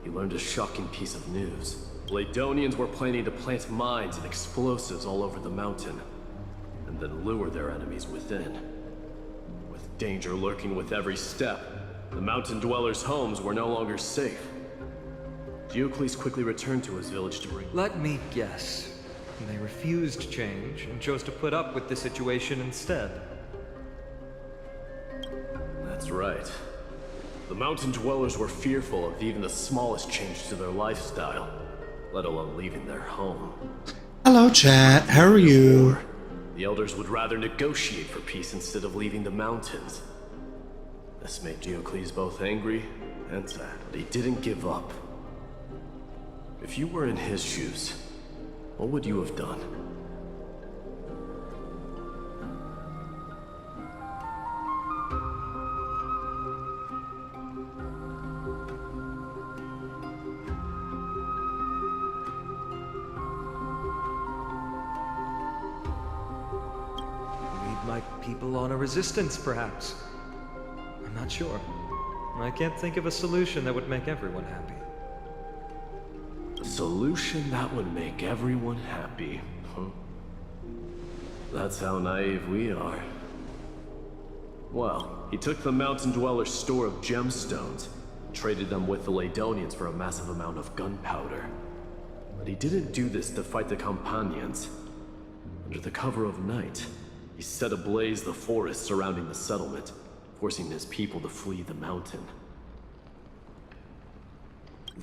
L: he learned a shocking piece of news. The Ladonians were planning to plant mines and explosives all over the mountain, and then lure their enemies within. With danger lurking with every step, the mountain dwellers' homes were no longer safe. Geocles quickly returned to his village to bring...
E: Let me guess. They refused change and chose to put up with the situation instead.
L: That's right. The mountain dwellers were fearful of even the smallest change to their lifestyle. let alone leaving their home.
B: Hello, chat. How are you?
L: The elders would rather negotiate for peace instead of leaving the mountains. This made Diocles both angry and sad, but he didn't give up. If you were in his shoes, what would you have done?
E: Lead my people on a resistance, perhaps. I'm not sure. I can't think of a solution that would make everyone happy.
L: A solution that would make everyone happy, huh? That's how naive we are. Well, he took the Mountain Dweller's store of gemstones, traded them with the Ladonians for a massive amount of gunpowder. But he didn't do this to fight the Companions. Under the cover of night, he set ablaze the forest surrounding the settlement, forcing his people to flee the mountain.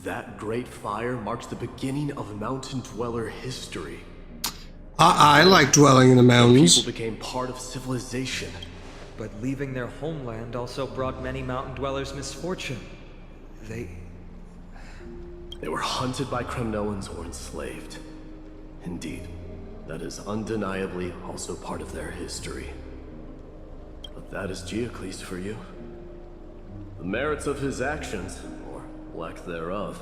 L: That great fire marks the beginning of Mountain Dweller history.
B: I like dwelling in the mountains.
L: People became part of civilization.
E: But leaving their homeland also brought many mountain dwellers misfortune. They
L: were hunted by Kremnoans or enslaved. Indeed, that is undeniably also part of their history. But that is Diocles for you. The merits of his actions, or lack thereof,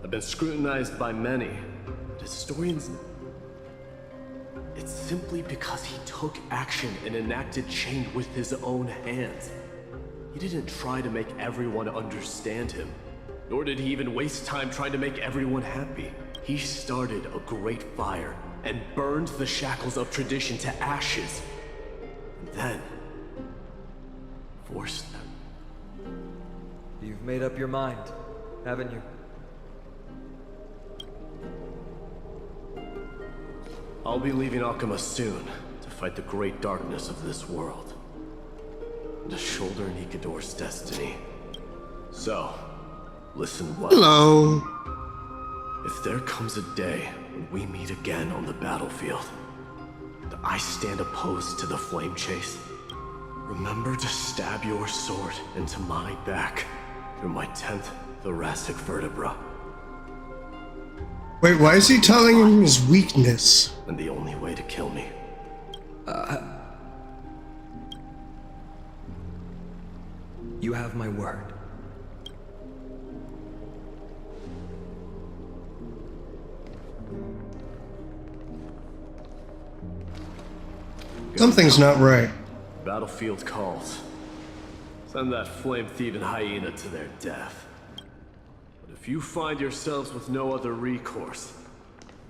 L: have been scrutinized by many. But historians... It's simply because he took action and enacted change with his own hands. He didn't try to make everyone understand him, nor did he even waste time trying to make everyone happy. He started a great fire and burned the shackles of tradition to ashes, and then forced them.
E: You've made up your mind, haven't you?
L: I'll be leaving Alchema soon to fight the great darkness of this world, and to shoulder Nikador's destiny. So, listen well.
B: Hello.
L: If there comes a day when we meet again on the battlefield, and I stand opposed to the flame chase, remember to stab your sword into my back through my 10th thoracic vertebra.
B: Wait, why is he telling him his weakness?
L: And the only way to kill me.
E: You have my word.
B: Something's not right.
L: Battlefield calls. Send that flame-thieving hyena to their death. But if you find yourselves with no other recourse,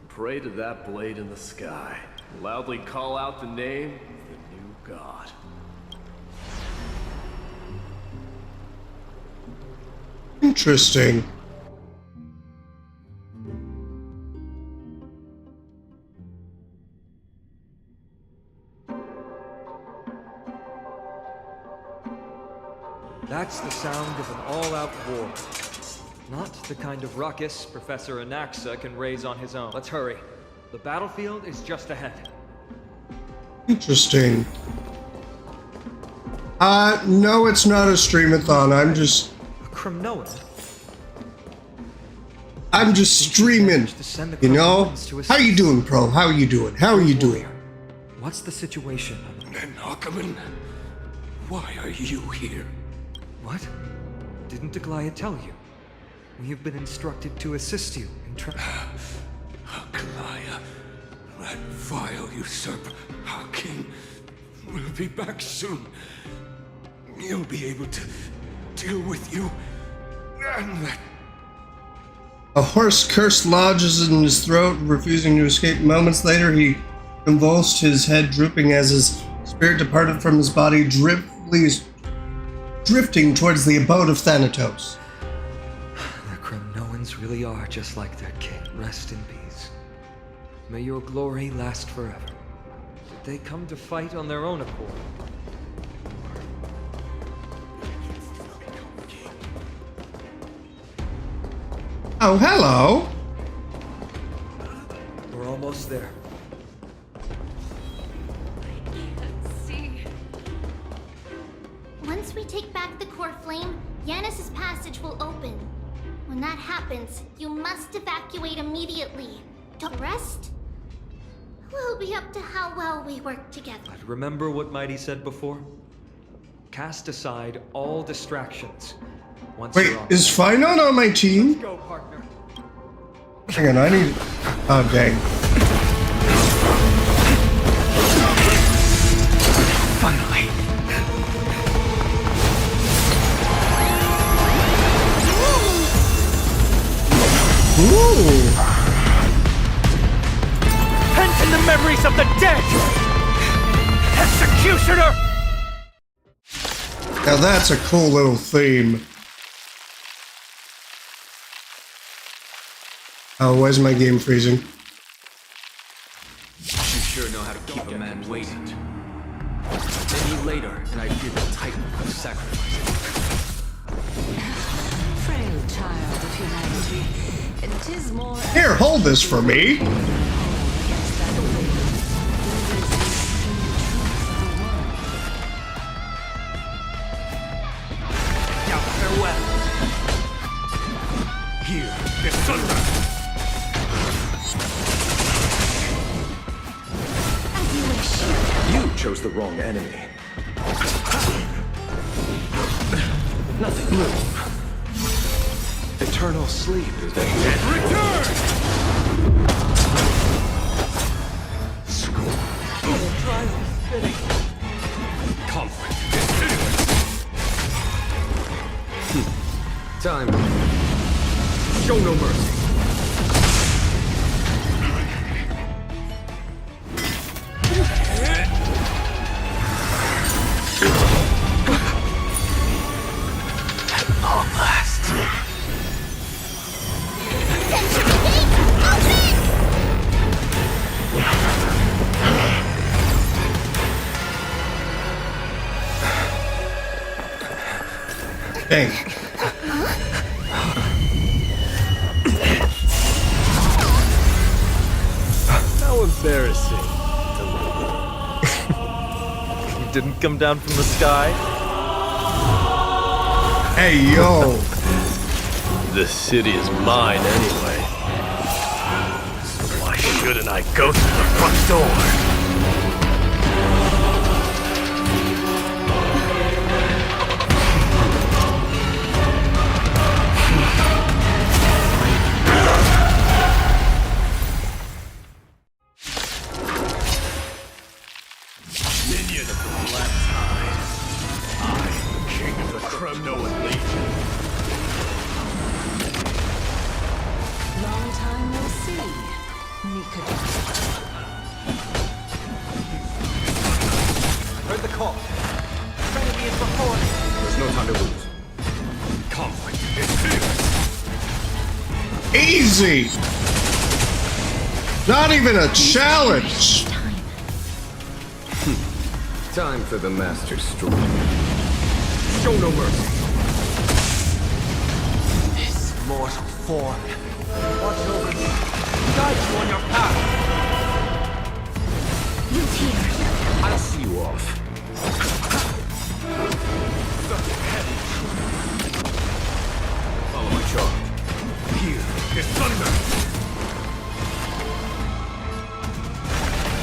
L: pray to that blade in the sky. Loudly call out the name of the new god.
B: Interesting.
E: That's the sound of an all-out war. Not the kind of ruckus Professor Anaxa can raise on his own. Let's hurry. The battlefield is just ahead.
B: Interesting. No, it's not a streamathon. I'm just streaming. You know? How you doing, Pro? How are you doing? How are you doing?
E: What's the situation?
J: Ackerman, why are you here?
E: What? Didn't the Galiot tell you? We have been instructed to assist you in
J: Galiot, that vile usurper, our king, will be back soon. He'll be able to deal with you and that.
B: A hoarse curse lodges in his throat, refusing to escape. Moments later, he convulsed, his head drooping as his spirit departed from his body, drifting towards the abode of Thanatos.
E: The Kremnoans really are just like their king. Rest in peace. May your glory last forever. Did they come to fight on their own accord?
B: Oh, hello.
E: almost there.
A: Once we take back the core flame, Yanis's passage will open. When that happens, you must evacuate immediately. The rest will be up to how well we work together.
E: But remember what Mighty said before? Cast aside all distractions. Once
B: Wait,
E: you're on.
B: is Finon on my team?
E: Go, partner.
B: Hang on, I need... Oh, dang.
E: Finally.
B: Ooh!
E: Pent in the memories of the dead! Executioner!
B: Now that's a cool little theme. Oh, why is my game freezing?
F: You sure know how to keep a man waiting. Maybe later, and I fear the Titan of sacrifice.
C: Frail child of humanity, it is more...
B: Here, hold this for me.
J: Now farewell. Here, the thunder.
L: You chose the wrong enemy. Nothing new. Eternal sleep is the
J: Return!
E: Conflict.
F: Time. Show no mercy.
L: long last.
B: Dang.
L: How embarrassing. You didn't come down from the sky?
B: Hey, yo.
L: This city is mine anyway. So why shouldn't I go through the front door?
B: Easy! Not even a challenge!
F: Time for the master stroke. Show no mercy.
I: This mortal form. Watch over you. Guide you on your path.
A: Who's here?
F: I'll see you off. Follow my charge.
J: Here is thunder.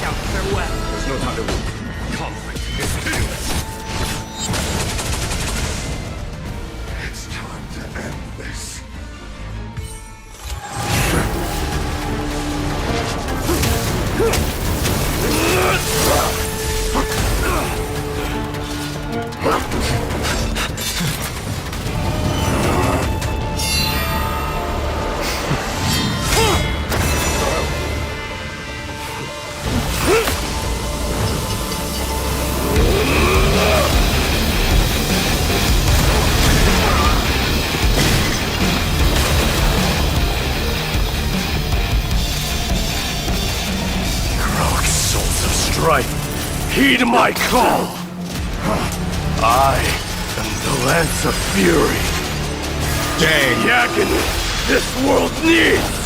I: Now farewell.
F: There's no time to lose.
J: Conflict is hideous. It's time to end this.
L: Heed my call! I am the Lance of Fury.
B: Dang.
L: The agony this world needs!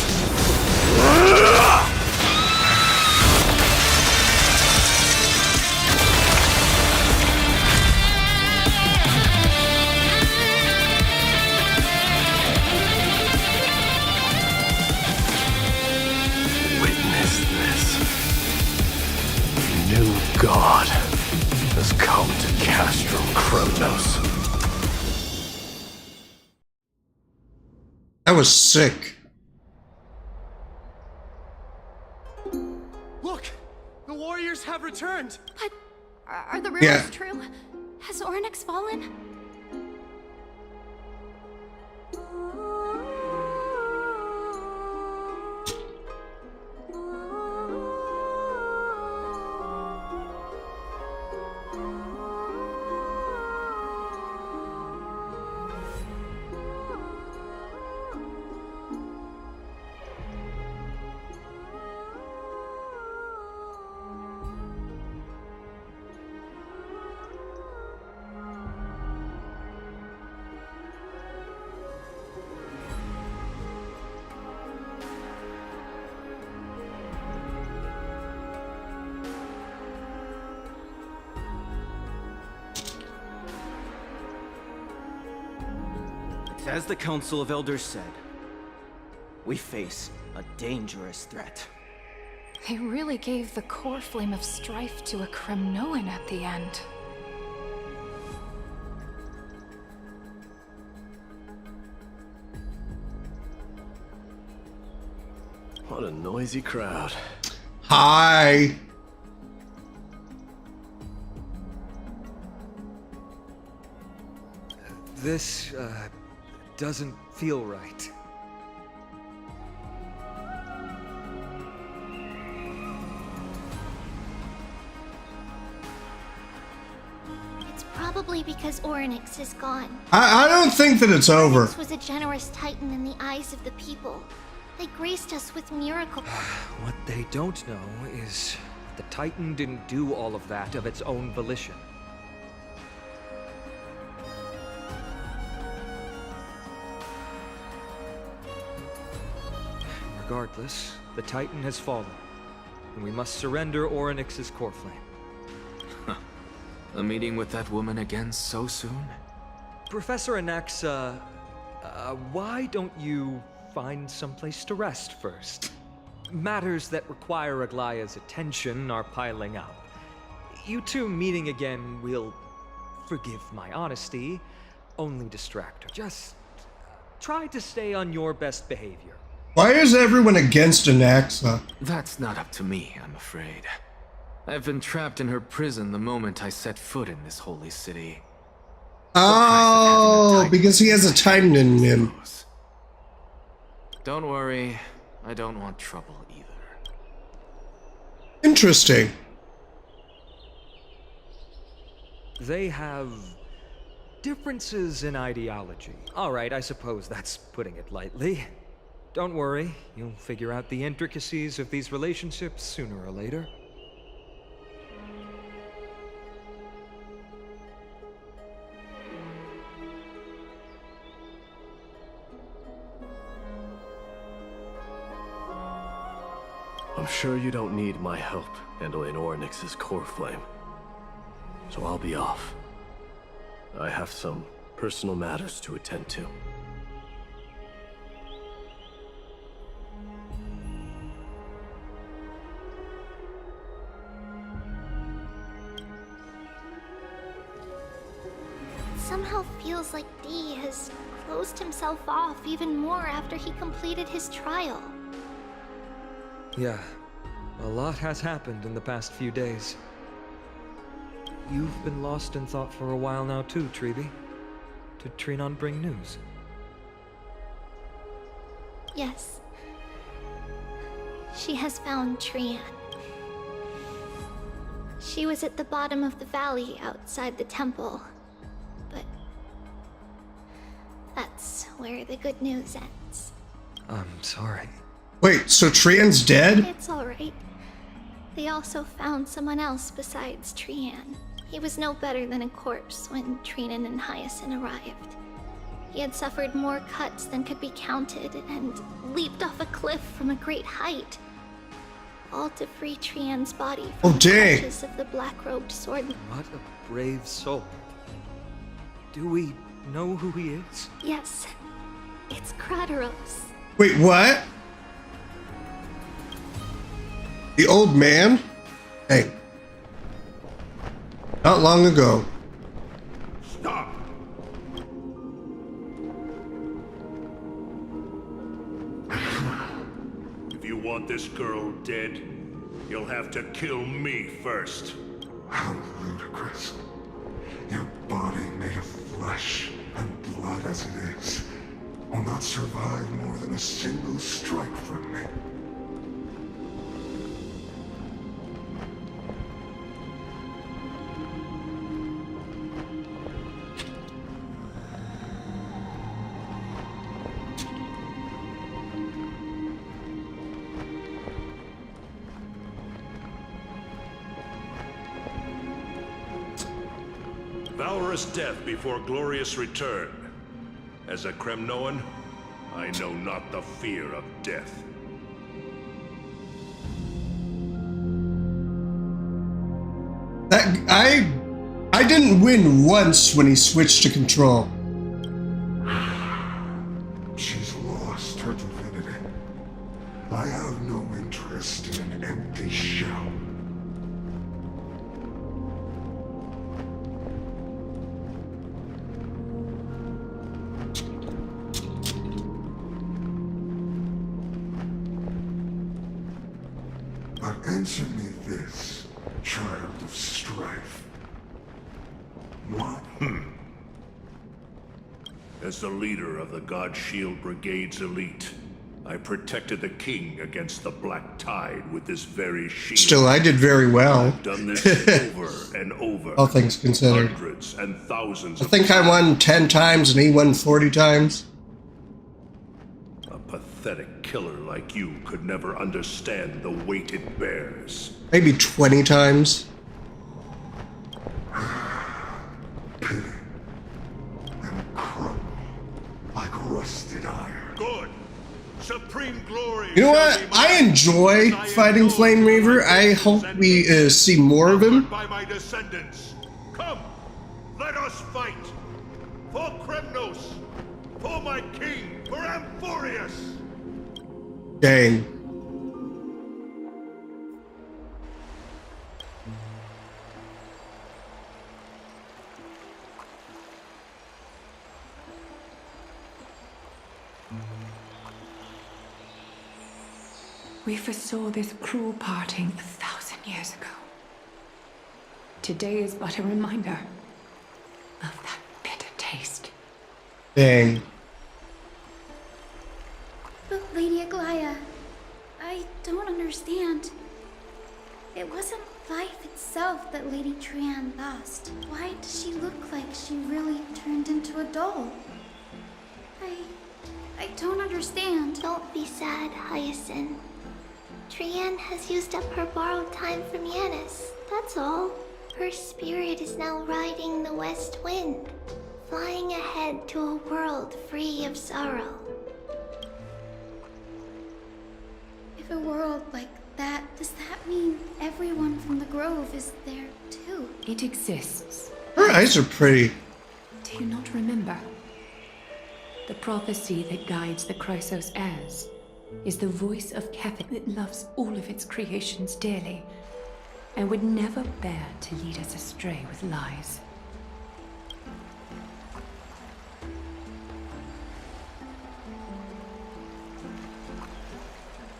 L: has come to Castro Kronos.
B: That was sick.
M: Look! The warriors have returned!
H: But are the rumors true? Has Ornyx fallen?
G: As the Council of Elders said, we face a dangerous threat.
H: They really gave the core flame of strife to a Kremnoan at the end.
L: What a noisy crowd.
B: Hi.
E: This, doesn't feel right.
A: It's probably because Ornyx is gone.
B: I don't think that it's over.
A: Ornyx was a generous titan in the eyes of the people. They graced us with miracles.
E: What they don't know is the Titan didn't do all of that of its own volition. Regardless, the Titan has fallen, and we must surrender Ornyx's core flame.
F: A meeting with that woman again so soon?
E: Professor Anaxa, why don't you find someplace to rest first? Matters that require Aglaya's attention are piling up. You two meeting again will, forgive my honesty, only distract her. Just try to stay on your best behavior.
B: Why is everyone against Anaxa?
F: That's not up to me, I'm afraid. I've been trapped in her prison the moment I set foot in this holy city.
B: Oh, because he has a Titan in him.
F: Don't worry, I don't want trouble either.
B: Interesting.
E: They have differences in ideology. All right, I suppose that's putting it lightly. Don't worry, you'll figure out the intricacies of these relationships sooner or later.
L: I'm sure you don't need my help handling Ornyx's core flame. So I'll be off. I have some personal matters to attend to.
A: Somehow feels like D has closed himself off even more after he completed his trial.
E: Yeah, a lot has happened in the past few days. You've been lost in thought for a while now too, Treeby. Did Trinon bring news?
A: Yes. She has found Trian. She was at the bottom of the valley outside the temple. But that's where the good news ends.
E: I'm sorry.
B: Wait, so Trian's dead?
A: It's alright. They also found someone else besides Trian. He was no better than a corpse when Trinan and Hyacinth arrived. He had suffered more cuts than could be counted and leaped off a cliff from a great height. All to free Trian's body from the clutches of the black-robed swordman.
E: What a brave soul. Do we know who he is?
A: Yes, it's Krateros.
B: Wait, what? The old man? Hey. Not long ago.
K: Stop! If you want this girl dead, you'll have to kill me first.
J: How ludicrous. Your body made of flesh and blood as it is will not survive more than a single strike from me.
K: Valorous death before glorious return. As a Kremnoan, I know not the fear of death.
B: That I didn't win once when he switched to control.
J: She's lost her divinity. I have no interest in an empty shell. But answer me this, child of strife. What?
K: As the leader of the God Shield Brigade's elite, I protected the king against the Black Tide with this very shield.
B: Still, I did very well.
K: I've done this over and over.
B: All things considered.
K: Hundreds and thousands
B: I think I won 10 times and he won 40 times.
K: A pathetic killer like you could never understand the weight it bears.
B: Maybe 20 times.
J: Pity. And crumble like rusted iron.
K: Good. Supreme glory.
B: You know what? I enjoy fighting Flame Reaver. I hope we see more of him.
K: By my descendants. Come, let us fight. For Kremnos. For my king. For Amphorius.
B: Dang.
D: We foresaw this cruel parting 1,000 years ago. Today is but a reminder of that bitter taste.
B: Dang.
H: But Lady Aglaia, I don't understand. It wasn't life itself that Lady Trian lost. Why does she look like she really turned into a doll? I don't understand.
A: Don't be sad, Hyacinth. Trian has used up her borrowed time from Yanis. That's all. Her spirit is now riding the west wind, flying ahead to a world free of sorrow.
H: If a world like that, does that mean everyone from the Grove is there too?
D: It exists.
B: Her eyes are pretty.
D: Do you not remember? The prophecy that guides the Chrysos heirs is the voice of Kefin that loves all of its creations dearly and would never bear to lead us astray with lies.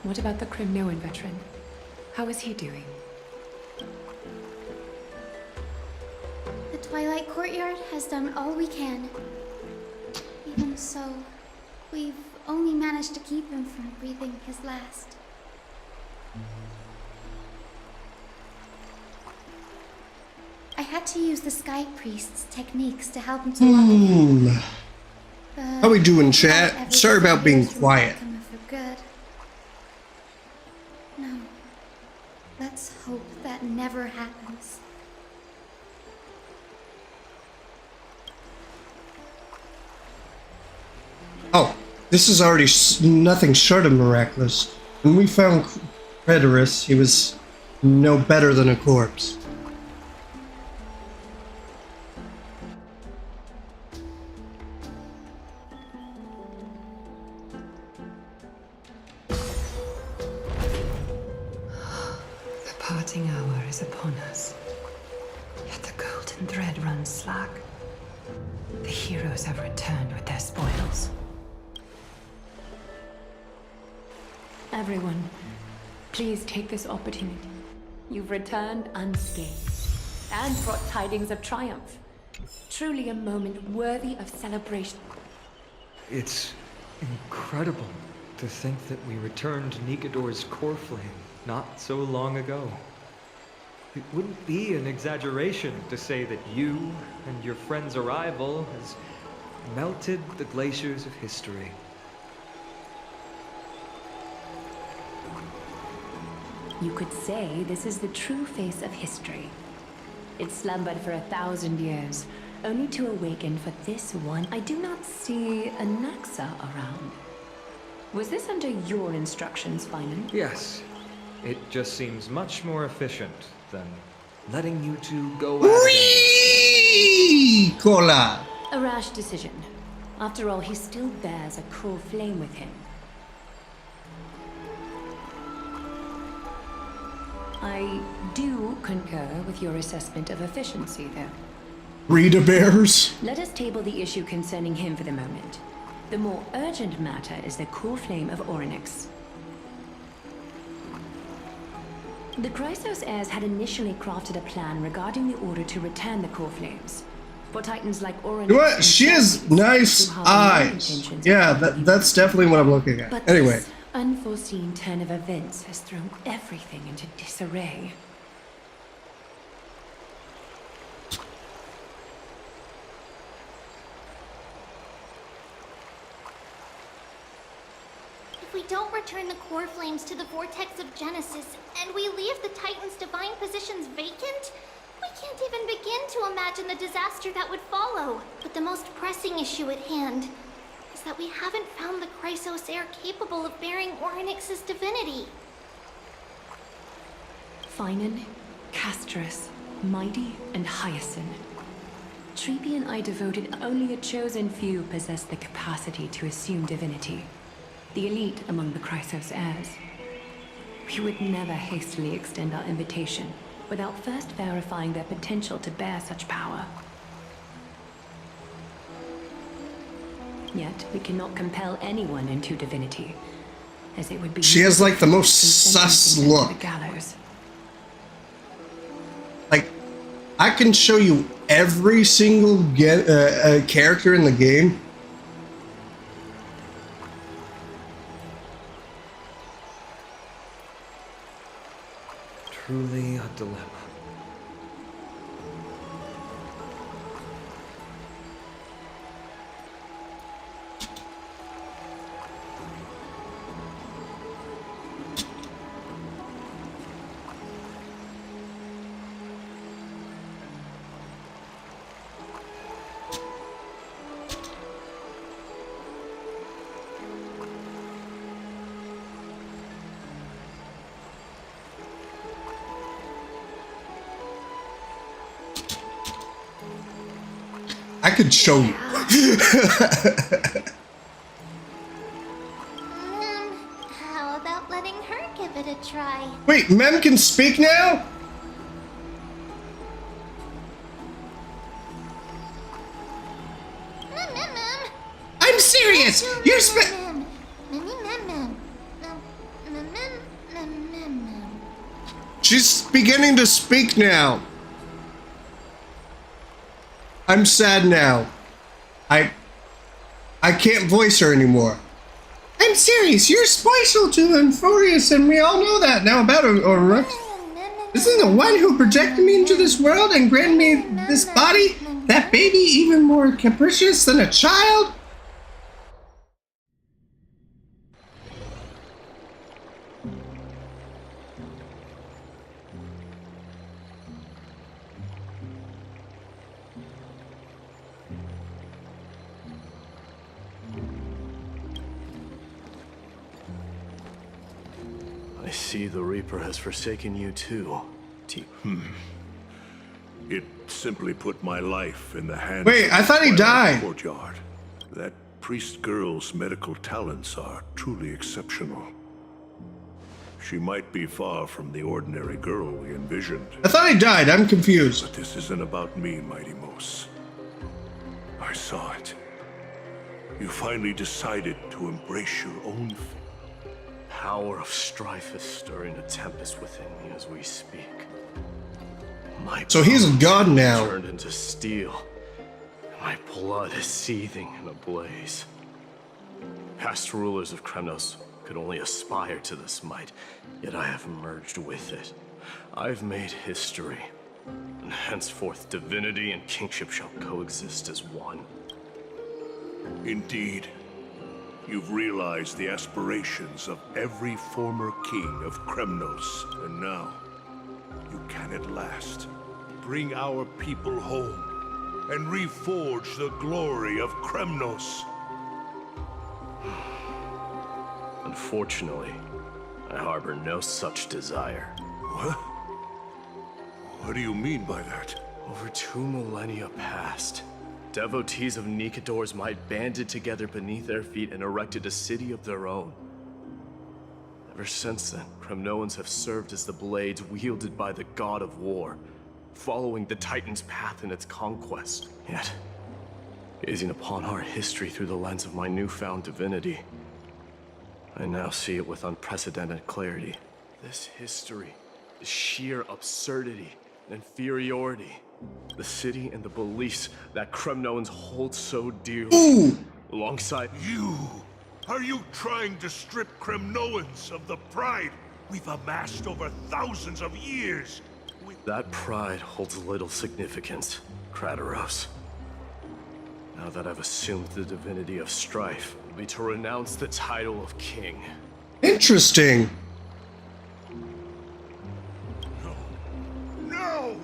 D: What about the Kremnoan veteran? How is he doing?
H: The Twilight Courtyard has done all we can. Even so, we've only managed to keep him from breathing his last. I had to use the Sky Priest's techniques to help him to walk again.
B: How we doing, chat? Sorry about being quiet.
H: For good. No. Let's hope that never happens.
B: Oh, this is already nothing short of miraculous. When we found Preterus, he was no better than a corpse.
C: The parting hour is upon us. Yet the gold forgotten thread runs slack. The heroes have returned with their spoils.
D: Everyone, please take this opportunity. You've returned unscathed and brought tidings of triumph. Truly a moment worthy of celebration.
E: It's incredible to think that we returned Nikador's core flame not so long ago. It wouldn't be an exaggeration to say that you and your friend's arrival has melted the glaciers of history.
D: You could say this is the true face of history. It slumbered for 1,000 years, only to awaken for this one. I do not see a Naxa around. Was this under your instructions, Finan?
E: Yes. It just seems much more efficient than letting you two go at it.
B: Cola.
D: A rash decision. After all, he still bears a core flame with him. I do concur with your assessment of efficiency, though.
B: Rita Bears.
D: Let us table the issue concerning him for the moment. The more urgent matter is the core flame of Orynyx. The Chrysos heirs had initially crafted a plan regarding the order to return the core flames. For titans like Orynyx...
B: What? She has nice eyes. Yeah, that's definitely what I'm looking at.
D: But
B: Anyway.
D: this unforeseen turn of events has thrown everything into disarray.
A: If we don't return the core flames to the vortex of Genesis, and we leave the Titan's divine positions vacant, we can't even begin to imagine the disaster that would follow. But the most pressing issue at hand is that we haven't found the Chrysos heir capable of bearing Orynyx's divinity.
D: Finan, Castrus, Mighty, and Hyacinth. Trebi and I devoted only a chosen few possess the capacity to assume divinity. The elite among the Chrysos heirs. We would never hastily extend our invitation without first verifying their potential to bear such power. Yet, we cannot compel anyone into divinity, as it would be...
B: She has like the most sus look.
D: The gallows.
B: Like, I can show you every single character in the game.
E: Truly a dilemma.
B: I could show you.
A: How about letting her give it a try?
B: Wait, Mem can speak now? I'm serious! You're She's beginning to speak now. I'm sad now. I can't voice her anymore. I'm serious. You're special to Amphodius, and we all know that now about her. Isn't the one who projected me into this world and granted me this body, that baby, even more capricious than a child?
L: I see the Reaper has forsaken you too.
K: It simply put my life in the hands
B: Wait, I thought he
K: of
B: died.
K: Courtyard. That priest girl's medical talents are truly exceptional. She might be far from the ordinary girl we envisioned.
B: I thought he died. I'm confused.
K: But this isn't about me, Mighty Mos. I saw it. You finally decided to embrace your own fate.
L: Power of strife is stirring a tempest within me as we speak. My
B: So he's a god now.
L: turned into steel. My blood is seething in a blaze. Past rulers of Kremnos could only aspire to this might, yet I have merged with it. I've made history, and henceforth divinity and kingship shall coexist as one.
K: Indeed, you've realized the aspirations of every former king of Kremnos, and now you can at last bring our people home and reforge the glory of Kremnos.
L: Unfortunately, I harbor no such desire.
K: What? What do you mean by that?
L: Over 2 millennia past, devotees of Nikador's might banded together beneath their feet and erected a city of their own. Ever since then, Kremnoans have served as the blades wielded by the god of war, following the Titan's path in its conquest. Yet, gazing upon our history through the lens of my newfound divinity, I now see it with unprecedented clarity. This history is sheer absurdity and inferiority. The city and the beliefs that Kremnoans hold so dearly, alongside
K: you. Are you trying to strip Kremnoans of the pride we've amassed over thousands of years?
L: That pride holds little significance, Krateros. Now that I've assumed the divinity of strife, will be to renounce the title of king.
B: Interesting.
K: No!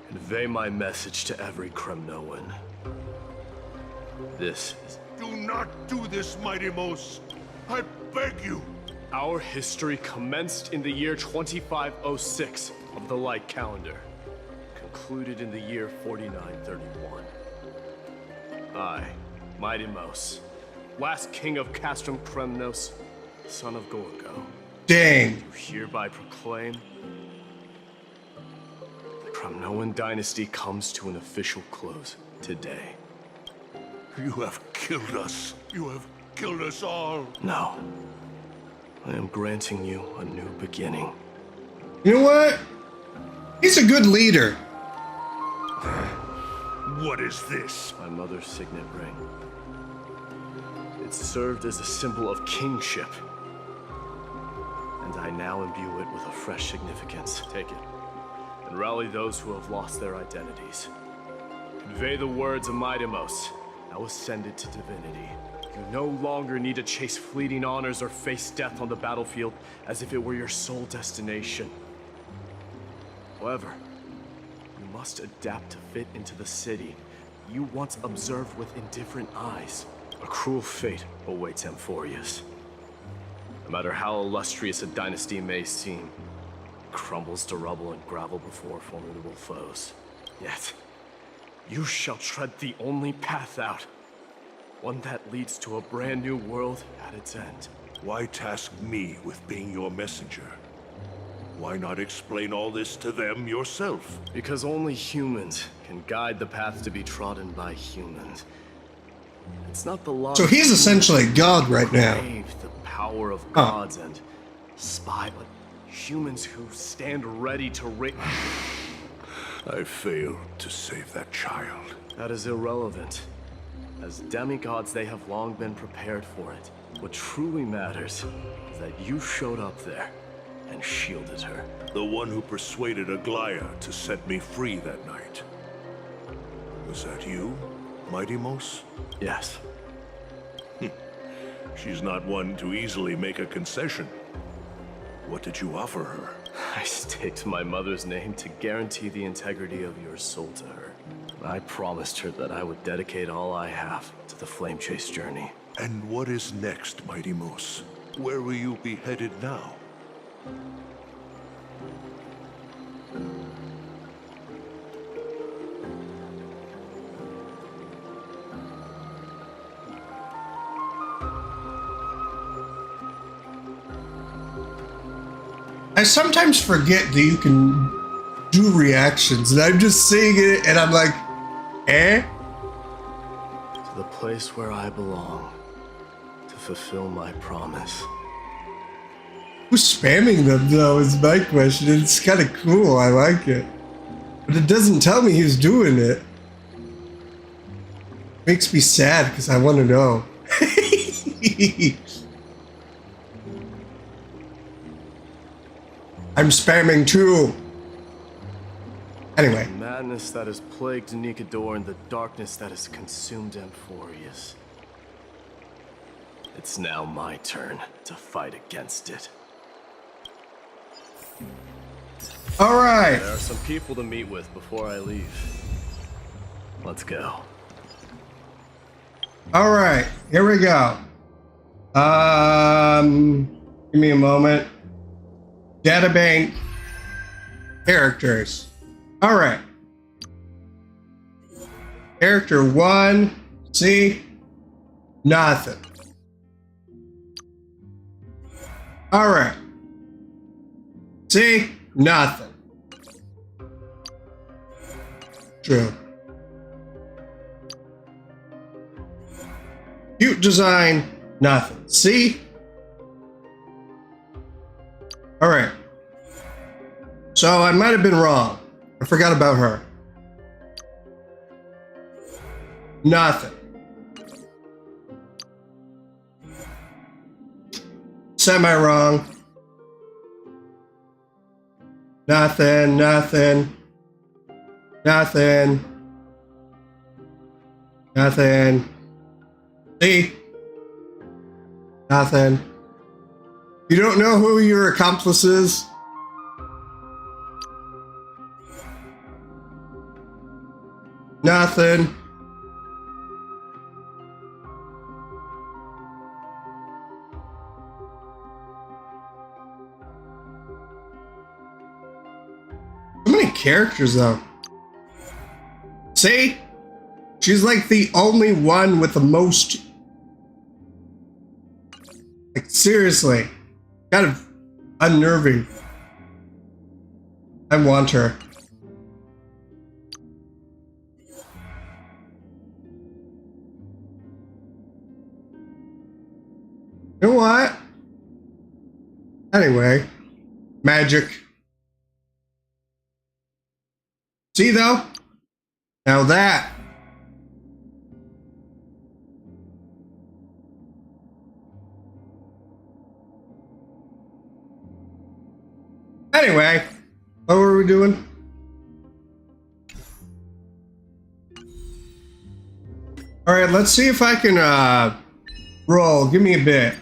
L: Convey my message to every Kremnoan. This is...
K: Do not do this, Mighty Mos. I beg you.
L: Our history commenced in the year 2506 of the Light Calendar, concluded in the year 4931. I, Mighty Mos, last king of Castrum Kremnos, son of Gorgo.
B: Dang.
L: Do hereby proclaim the Kremnoan dynasty comes to an official close today.
K: You have killed us. You have killed us all.
L: No. I am granting you a new beginning.
B: You know what? He's a good leader.
K: What is this?
L: My mother's signet ring. It served as a symbol of kingship. And I now imbue it with a fresh significance. Take it, and rally those who have lost their identities. Convey the words of Mighty Mos, now ascended to divinity. You no longer need to chase fleeting honors or face death on the battlefield as if it were your sole destination. However, you must adapt to fit into the city you once observed with indifferent eyes. A cruel fate awaits Amphorius. No matter how illustrious a dynasty may seem, it crumbles to rubble and gravel before formidable foes. Yet, you shall tread the only path out. One that leads to a brand new world at its end.
K: Why task me with being your messenger? Why not explain all this to them yourself?
L: Because only humans can guide the path to be trodden by humans. It's not the law.
B: So he's essentially God right now.
L: The power of gods and spy, but humans who stand ready to rape.
K: I failed to save that child.
L: That is irrelevant. As demigods, they have long been prepared for it. What truly matters is that you showed up there and shielded her.
K: The one who persuaded Aglaia to set me free that night. Was that you, Mighty Mos?
L: Yes.
K: She's not one to easily make a concession. What did you offer her?
L: I staked my mother's name to guarantee the integrity of your soul to her. I promised her that I would dedicate all I have to the Flame Chase journey.
K: And what is next, Mighty Mos? Where will you be headed now?
B: I sometimes forget that you can do reactions, and I'm just seeing it, and I'm like, eh?
L: To the place where I belong, to fulfill my promise.
B: Who's spamming them, though, is my question. It's kind of cool. I like it. But it doesn't tell me who's doing it. Makes me sad, because I want to know. I'm spamming, too. Anyway.
L: The madness that has plagued Nikador and the darkness that has consumed Amphorius. It's now my turn to fight against it.
B: All right.
L: There are some people to meet with before I leave. Let's go.
B: All right, here we go. Give me a moment. Databank characters. All right. Character 1, see? Nothing. All right. See? Nothing. True. Cute design, nothing. See? All right. So I might have been wrong. I forgot about her. Nothing. Semi-wrong. Nothing, nothing. Nothing. Nothing. See? Nothing. You don't know who your accomplice is? Nothing. So many characters, though. See? She's like the only one with the most... Like, seriously. Kind of unnerving. I want her. You know what? Anyway. Magic. See, though? Now that. Anyway, what were we doing? All right, let's see if I can roll. Give me a bit.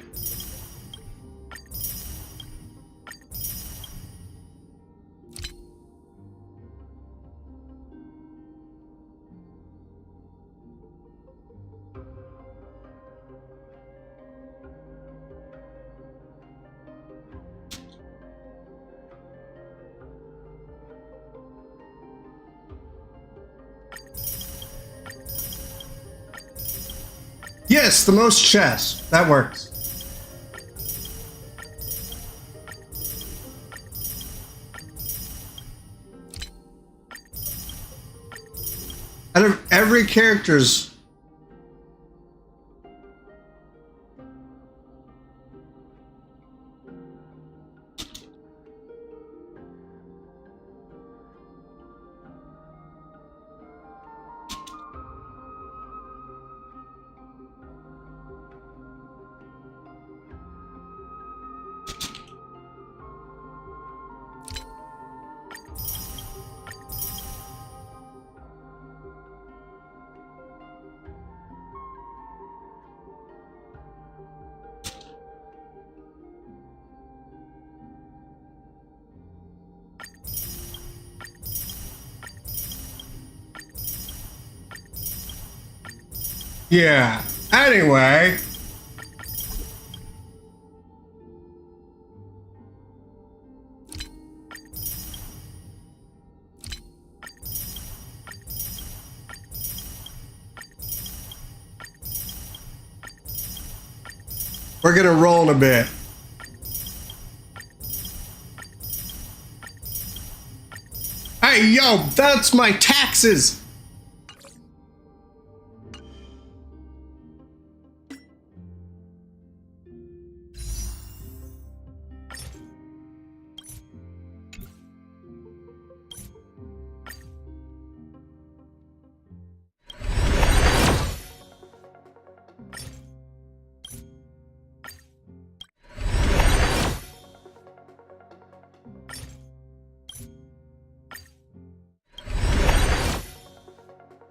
B: Yes, the most chess. That works. Out of every character's... Yeah. Anyway. We're gonna roll in a bit. Hey, yo, that's my taxes!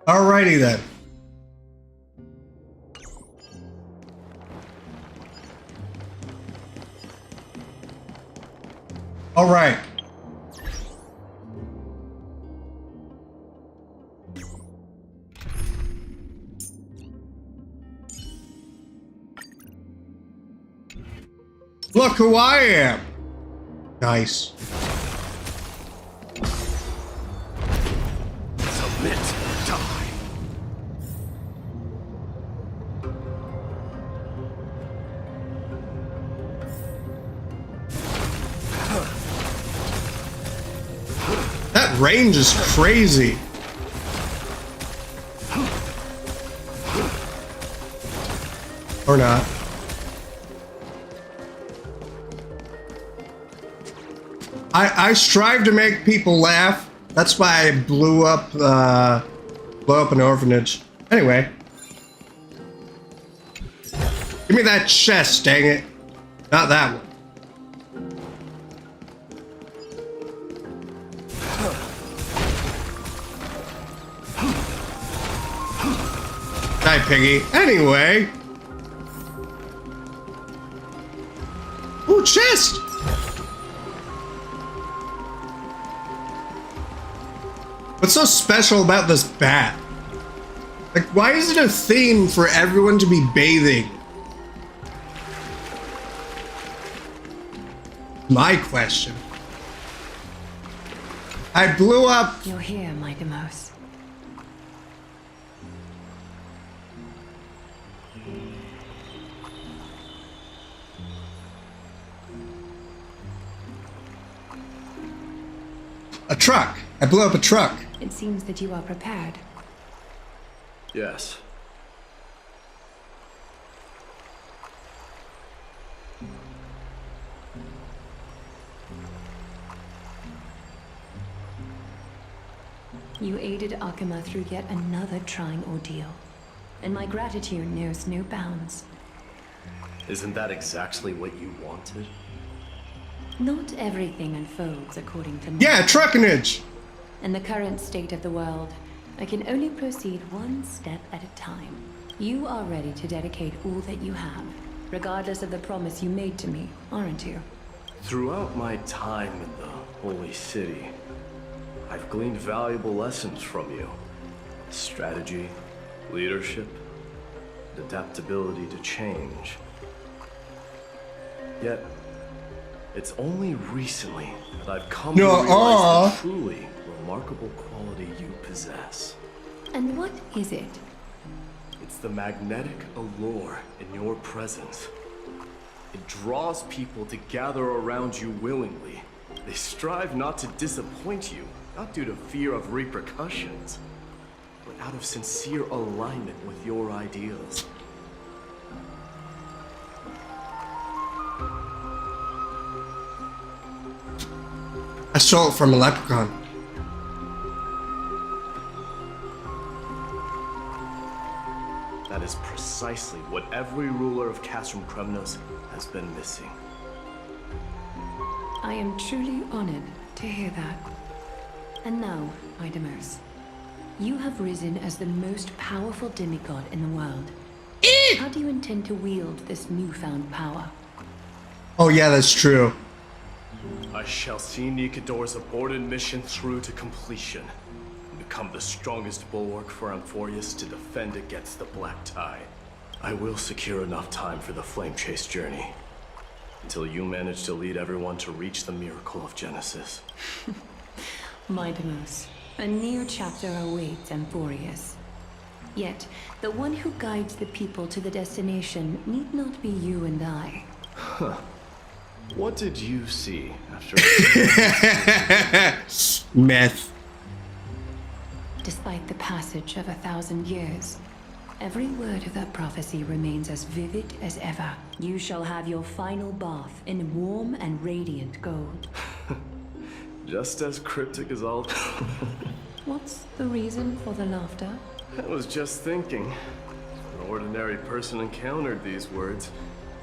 B: Alrighty then. Alright. Look who I am! Nice.
J: Submit, die.
B: That range is crazy. Or not. I strive to make people laugh. That's why I blew up an orphanage. Anyway. Give me that chest, dang it. Not that one. Die, piggy. Anyway. Ooh, chest! What's so special about this bat? Like, why is it a theme for everyone to be bathing? My question. I blew up.
D: You're here, my Demos.
B: A truck. I blew up a truck.
D: It seems that you are prepared.
L: Yes.
D: You aided Akima through yet another trying ordeal, and my gratitude knows no bounds.
L: Isn't that exactly what you wanted?
D: Not everything unfolds according to
B: Yeah, truckinage!
D: In the current state of the world, I can only proceed one step at a time. You are ready to dedicate all that you have, regardless of the promise you made to me, aren't you?
L: Throughout my time in the Holy City, I've gleaned valuable lessons from you. Strategy, leadership, adaptability to change. Yet, it's only recently that I've come to realize the truly remarkable quality you possess.
D: And what is it?
L: It's the magnetic allure in your presence. It draws people to gather around you willingly. They strive not to disappoint you, not due to fear of repercussions, but out of sincere alignment with your ideals.
B: I stole it from a leprechaun.
L: That is precisely what every ruler of Castrum Kremnos has been missing.
D: I am truly honored to hear that. And now, Idemos, you have risen as the most powerful demigod in the world. How do you intend to wield this newfound power?
B: Oh yeah, that's true.
L: I shall see Nikador's aborted mission through to completion, and become the strongest bulwark for Amphorius to defend against the Black Tide. I will secure enough time for the Flame Chase journey, until you manage to lead everyone to reach the miracle of Genesis.
D: Idemos, a new chapter awaits Amphorius. Yet, the one who guides the people to the destination need not be you and I.
L: Huh. What did you see after...
B: Meth.
D: Despite the passage of 1,000 years, every word of that prophecy remains as vivid as ever. You shall have your final bath in warm and radiant gold.
L: Just as cryptic as all.
D: What's the reason for the laughter?
L: I was just thinking. If an ordinary person encountered these words,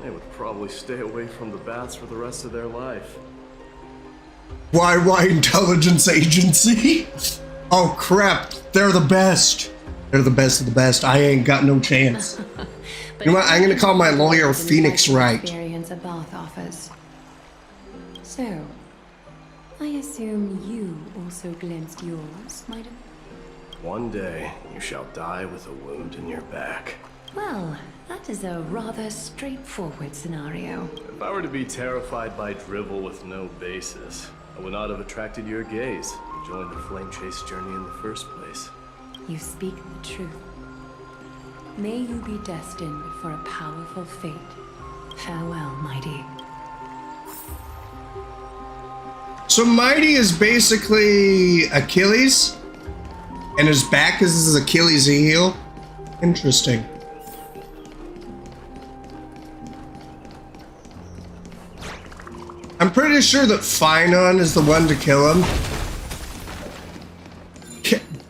L: they would probably stay away from the baths for the rest of their life.
B: Why intelligence agency? Oh crap, they're the best. They're the best of the best. I ain't got no chance. You know what? I'm gonna call my lawyer Phoenix Wright.
D: Experience a bath offers. So, I assume you also glimpsed yours, might have.
L: One day, you shall die with a wound in your back.
D: Well, that is a rather straightforward scenario.
L: If I were to be terrified by drivel with no basis, I would not have attracted your gaze and joined the flame chase journey in the first place.
D: You speak the truth. May you be destined for a powerful fate. Farewell, Mighty.
B: So Mighty is basically Achilles, and his back is his Achilles heel. Interesting. I'm pretty sure that Finon is the one to kill him.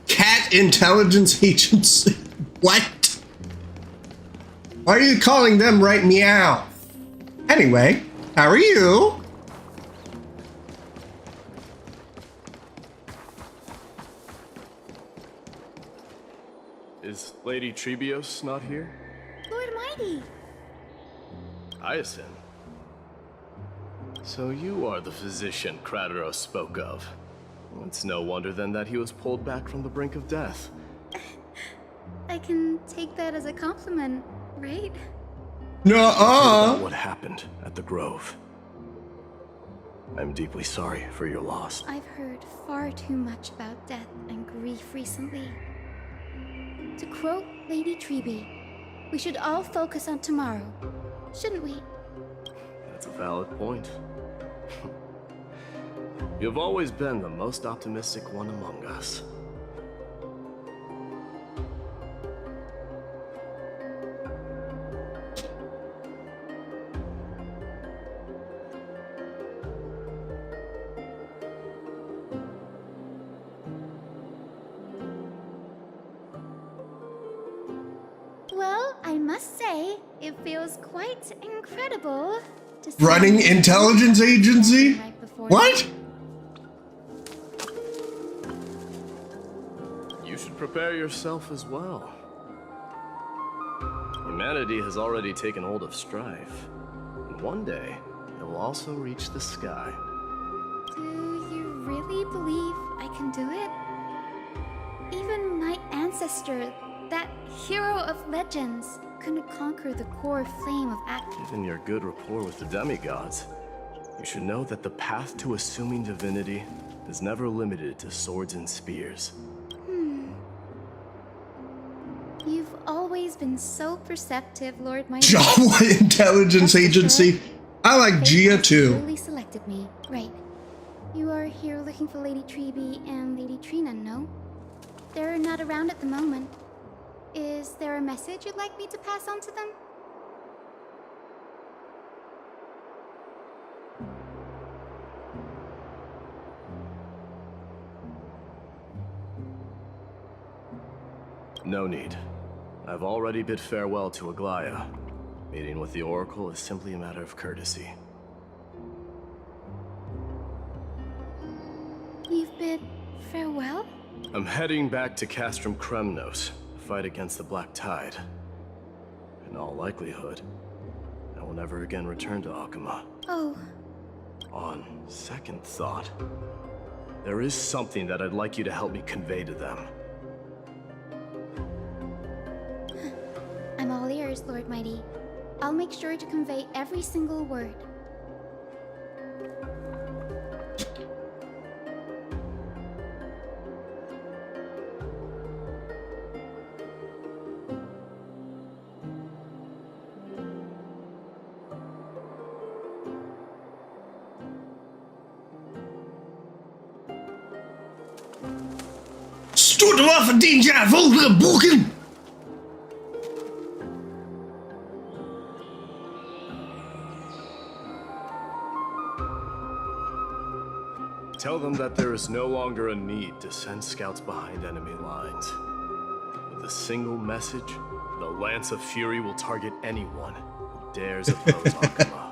B: Cat intelligence agency. What? Why are you calling them right meow? Anyway, how are you?
L: Is Lady Trebios not here?
H: Lord Mighty!
L: Hyacinth. So you are the physician Krateros spoke of. It's no wonder then that he was pulled back from the brink of death.
H: I can take that as a compliment, right?
B: Nuh-uh.
L: What happened at the Grove? I'm deeply sorry for your loss.
H: I've heard far too much about death and grief recently. To quote Lady Treeby, we should all focus on tomorrow, shouldn't we?
L: That's a valid point. You've always been the most optimistic one among us.
H: Well, I must say, it feels quite incredible to see
B: Running intelligence agency?
H: right before
B: What?
L: You should prepare yourself as well. Humanity has already taken hold of strife, and one day it will also reach the sky.
H: Do you really believe I can do it? Even my ancestor, that hero of legends, couldn't conquer the core flame of
L: Given your good rapport with the demigods, you should know that the path to assuming divinity is never limited to swords and spears.
H: You've always been so perceptive, Lord Mighty.
B: Jawa Intelligence Agency. I like Gia too.
H: Really selected me. Right. You are here looking for Lady Treeby and Lady Trina, no? They're not around at the moment. Is there a message you'd like me to pass on to them?
L: No need. I've already bid farewell to Aglaya. Meeting with the Oracle is simply a matter of courtesy.
H: You've bid farewell?
L: I'm heading back to Castrum Kremnos to fight against the Black Tide. In all likelihood, I will never again return to Akama.
H: Oh,
L: On second thought, there is something that I'd like you to help me convey to them.
H: I'm all ears, Lord Mighty. I'll make sure to convey every single word.
B: Stort af van din jaar volgende boeken.
L: Tell them that there is no longer a need to send scouts behind enemy lines. With a single message, the Lance of Fury will target anyone who dares oppose Akuma.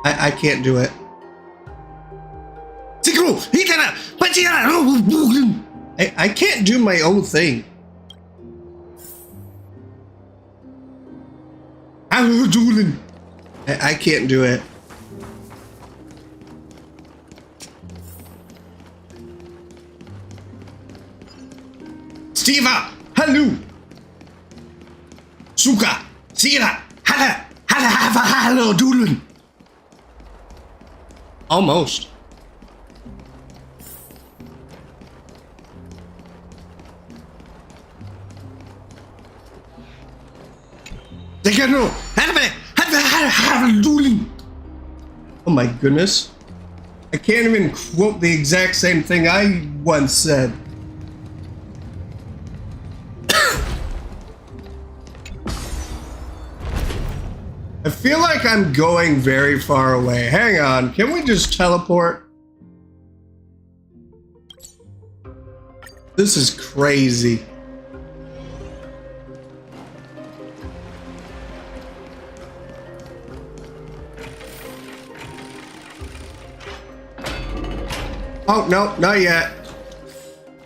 B: I can't do it. I can't do my own thing. I can't do it. Steva, hallo. Suka, Sira, hello, doelen. Almost. Oh my goodness. I can't even quote the exact same thing I once said. I feel like I'm going very far away. Hang on, can we just teleport? This is crazy. Oh, no, not yet.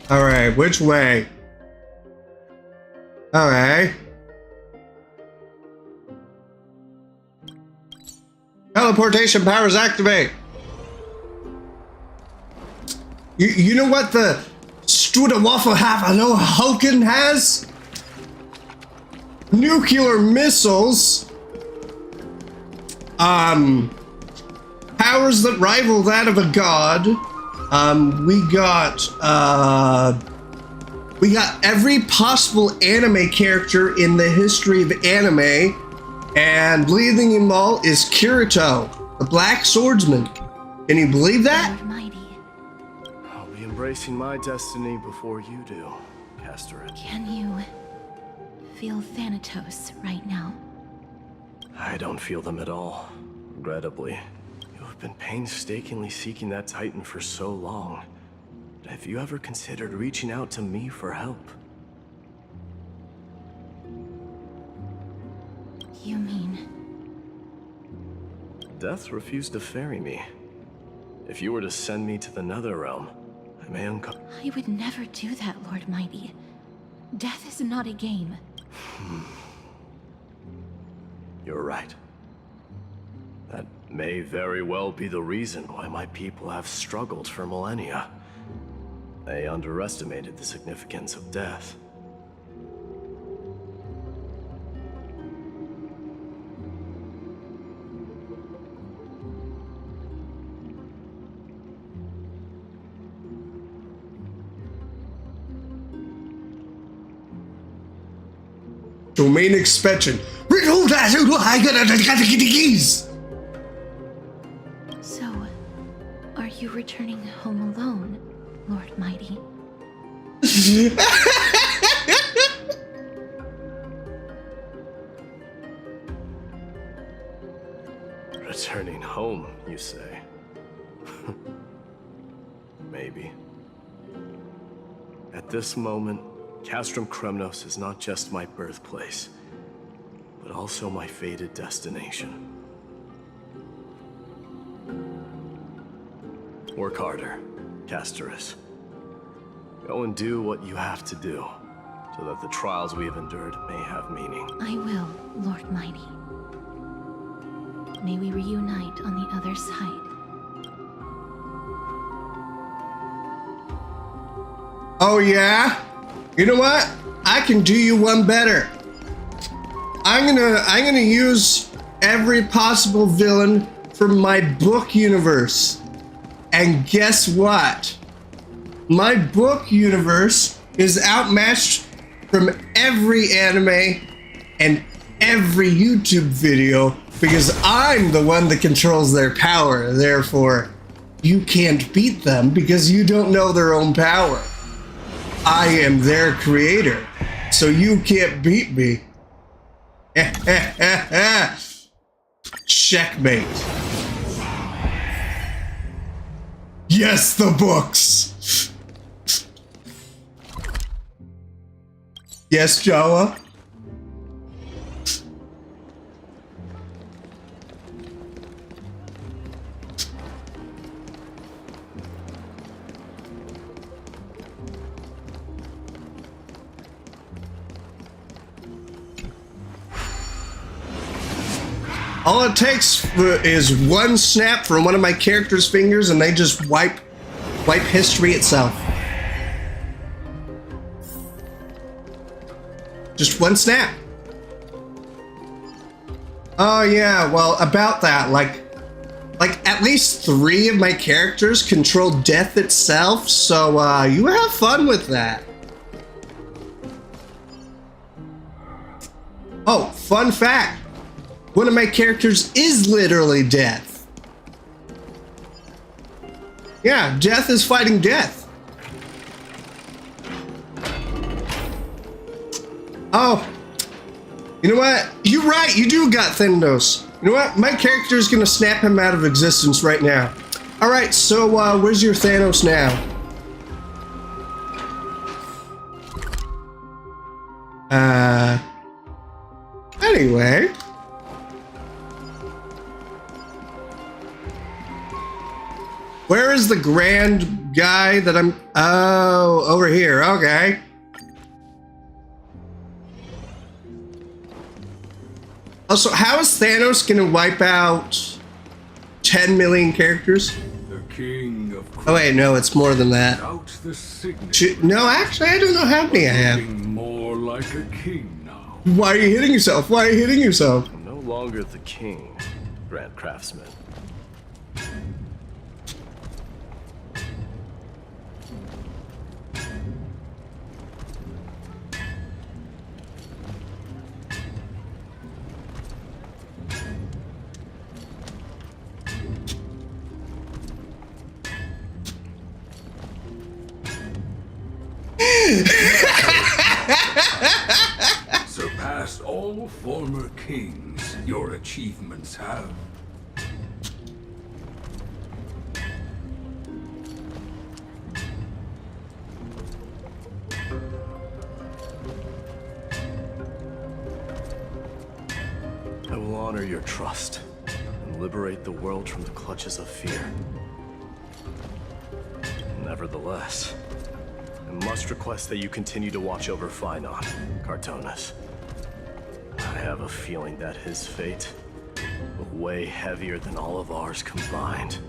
B: All right, which way? All right. Teleportation powers activate. You know what the Studa Waffle Half Aloha Hulkin has? Nuclear missiles. Powers that rival that of a god. We got every possible anime character in the history of anime. And leading them all is Kirito, the Black Swordsman. Can you believe that?
L: I'll be embracing my destiny before you do, Castoret.
H: Can you feel Thanatos right now?
L: I don't feel them at all, regrettably. You have been painstakingly seeking that Titan for so long. Have you ever considered reaching out to me for help?
H: You mean?
L: Death refused to ferry me. If you were to send me to the Nether Realm, I may uncover.
H: I would never do that, Lord Mighty. Death is not a game.
L: You're right. That may very well be the reason why my people have struggled for millennia. They underestimated the significance of death.
B: Domain expansion.
H: So, are you returning home alone, Lord Mighty?
L: Returning home, you say? Maybe. At this moment, Castrum Kremnos is not just my birthplace, but also my fated destination. Work harder, Castoris. Go and do what you have to do, so that the trials we have endured may have meaning.
H: I will, Lord Mighty. May we reunite on the other side.
B: Oh yeah? You know what? I can do you one better. I'm gonna use every possible villain from my book universe. And guess what? My book universe is outmatched from every anime and every YouTube video because I'm the one that controls their power. Therefore, you can't beat them because you don't know their own power. I am their creator, so you can't beat me. Checkmate. Yes, the books. Yes, Jawa. All it takes is one snap from one of my character's fingers and they just wipe history itself. Just one snap. Oh yeah, well about that, like at least 3 of my characters control death itself, so you have fun with that. Oh, fun fact. One of my characters is literally death. Yeah, death is fighting death. Oh, you know what? You're right, you do got Thendos. You know what? My character is gonna snap him out of existence right now. All right, so where's your Thanos now? Anyway. Where is the grand guy that I'm... Oh, over here. Okay. Also, how is Thanos gonna wipe out 10 million characters?
J: The king of...
B: Oh wait, no, it's more than that. No, actually, I don't know how many I have.
J: More like a king now.
B: Why are you hitting yourself? Why are you hitting yourself?
L: I'm no longer the king, Grand Craftsman.
J: Surpassed all former kings, your achievements have.
L: I will honor your trust and liberate the world from the clutches of fear. Nevertheless, I must request that you continue to watch over Phynon, Cartonis. I have a feeling that his fate will weigh heavier than all of ours combined.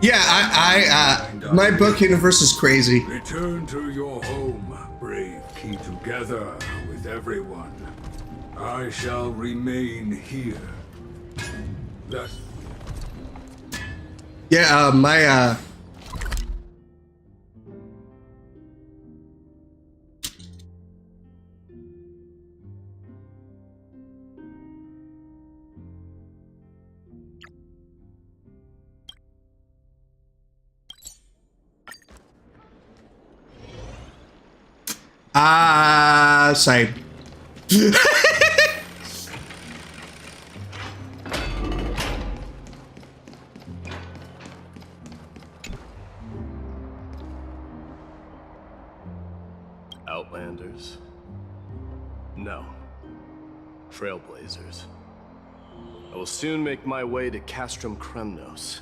B: Yeah, my book universe is crazy.
J: Return to your home, brave Key, together with everyone. I shall remain here. That's...
B: Yeah, my same.
L: Outlanders? No. Trailblazers. I will soon make my way to Castrum Kremnos.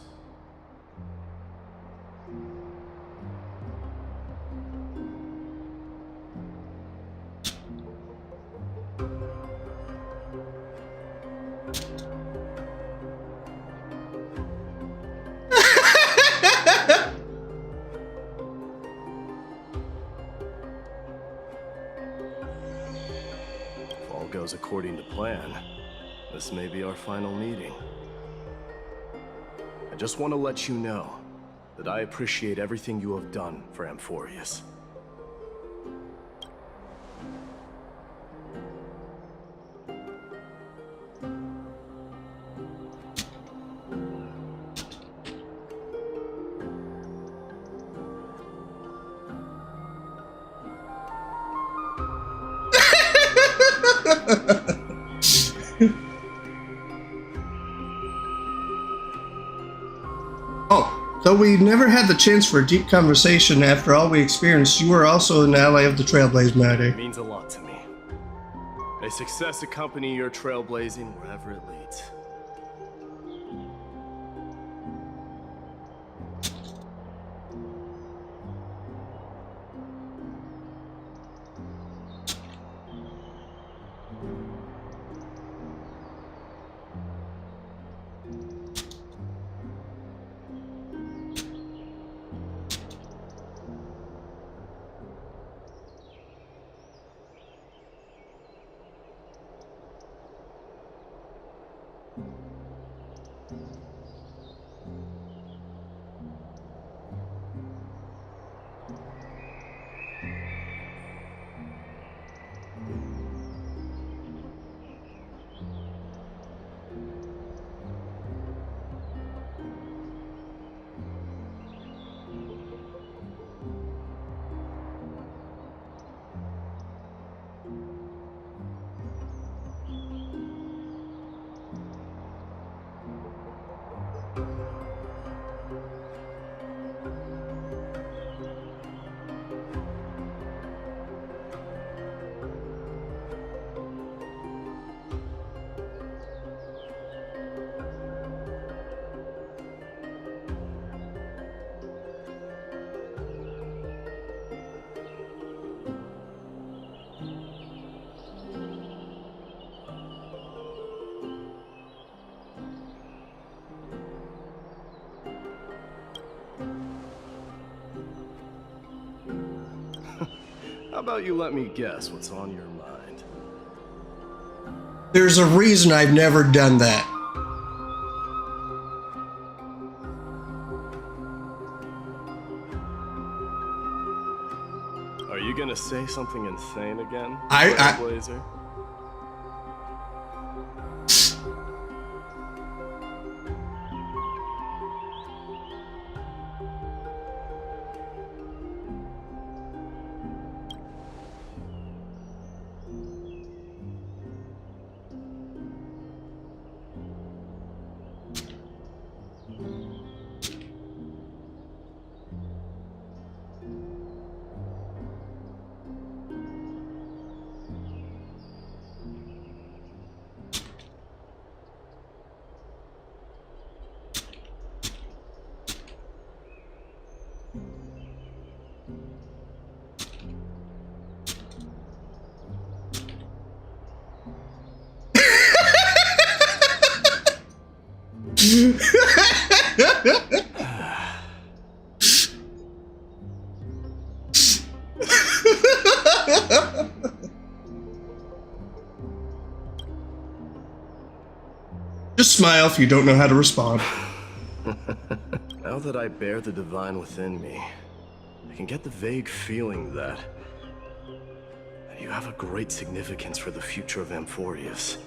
L: goes according to plan, this may be our final meeting. I just want to let you know that I appreciate everything you have done for Amphorius.
B: Oh, though we never had the chance for a deep conversation after all we experienced, you are also an ally of the Trailblaze Matter.
L: It means a lot to me. May success accompany your trailblazing wherever it leads. How about you let me guess what's on your mind?
B: There's a reason I've never done that.
L: Are you gonna say something insane again, Blazer?
B: Just smile if you don't know how to respond.
L: Now that I bear the divine within me, I can get the vague feeling that you have a great significance for the future of Amphorius.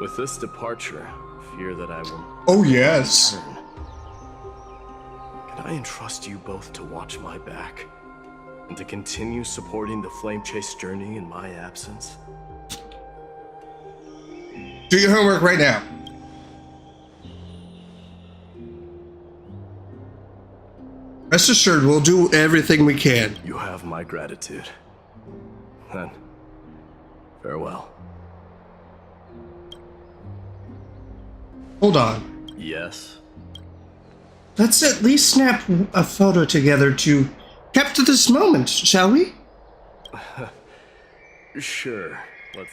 L: With this departure, I fear that I will...
B: Oh, yes.
L: Return. Can I entrust you both to watch my back? And to continue supporting the Flame Chase journey in my absence?
B: Do your homework right now. Rest assured, we'll do everything we can.
L: You have my gratitude. Then, farewell.
B: Hold on.
L: Yes?
B: Let's at least snap a photo together to capture this moment, shall we?
L: Sure. Let's...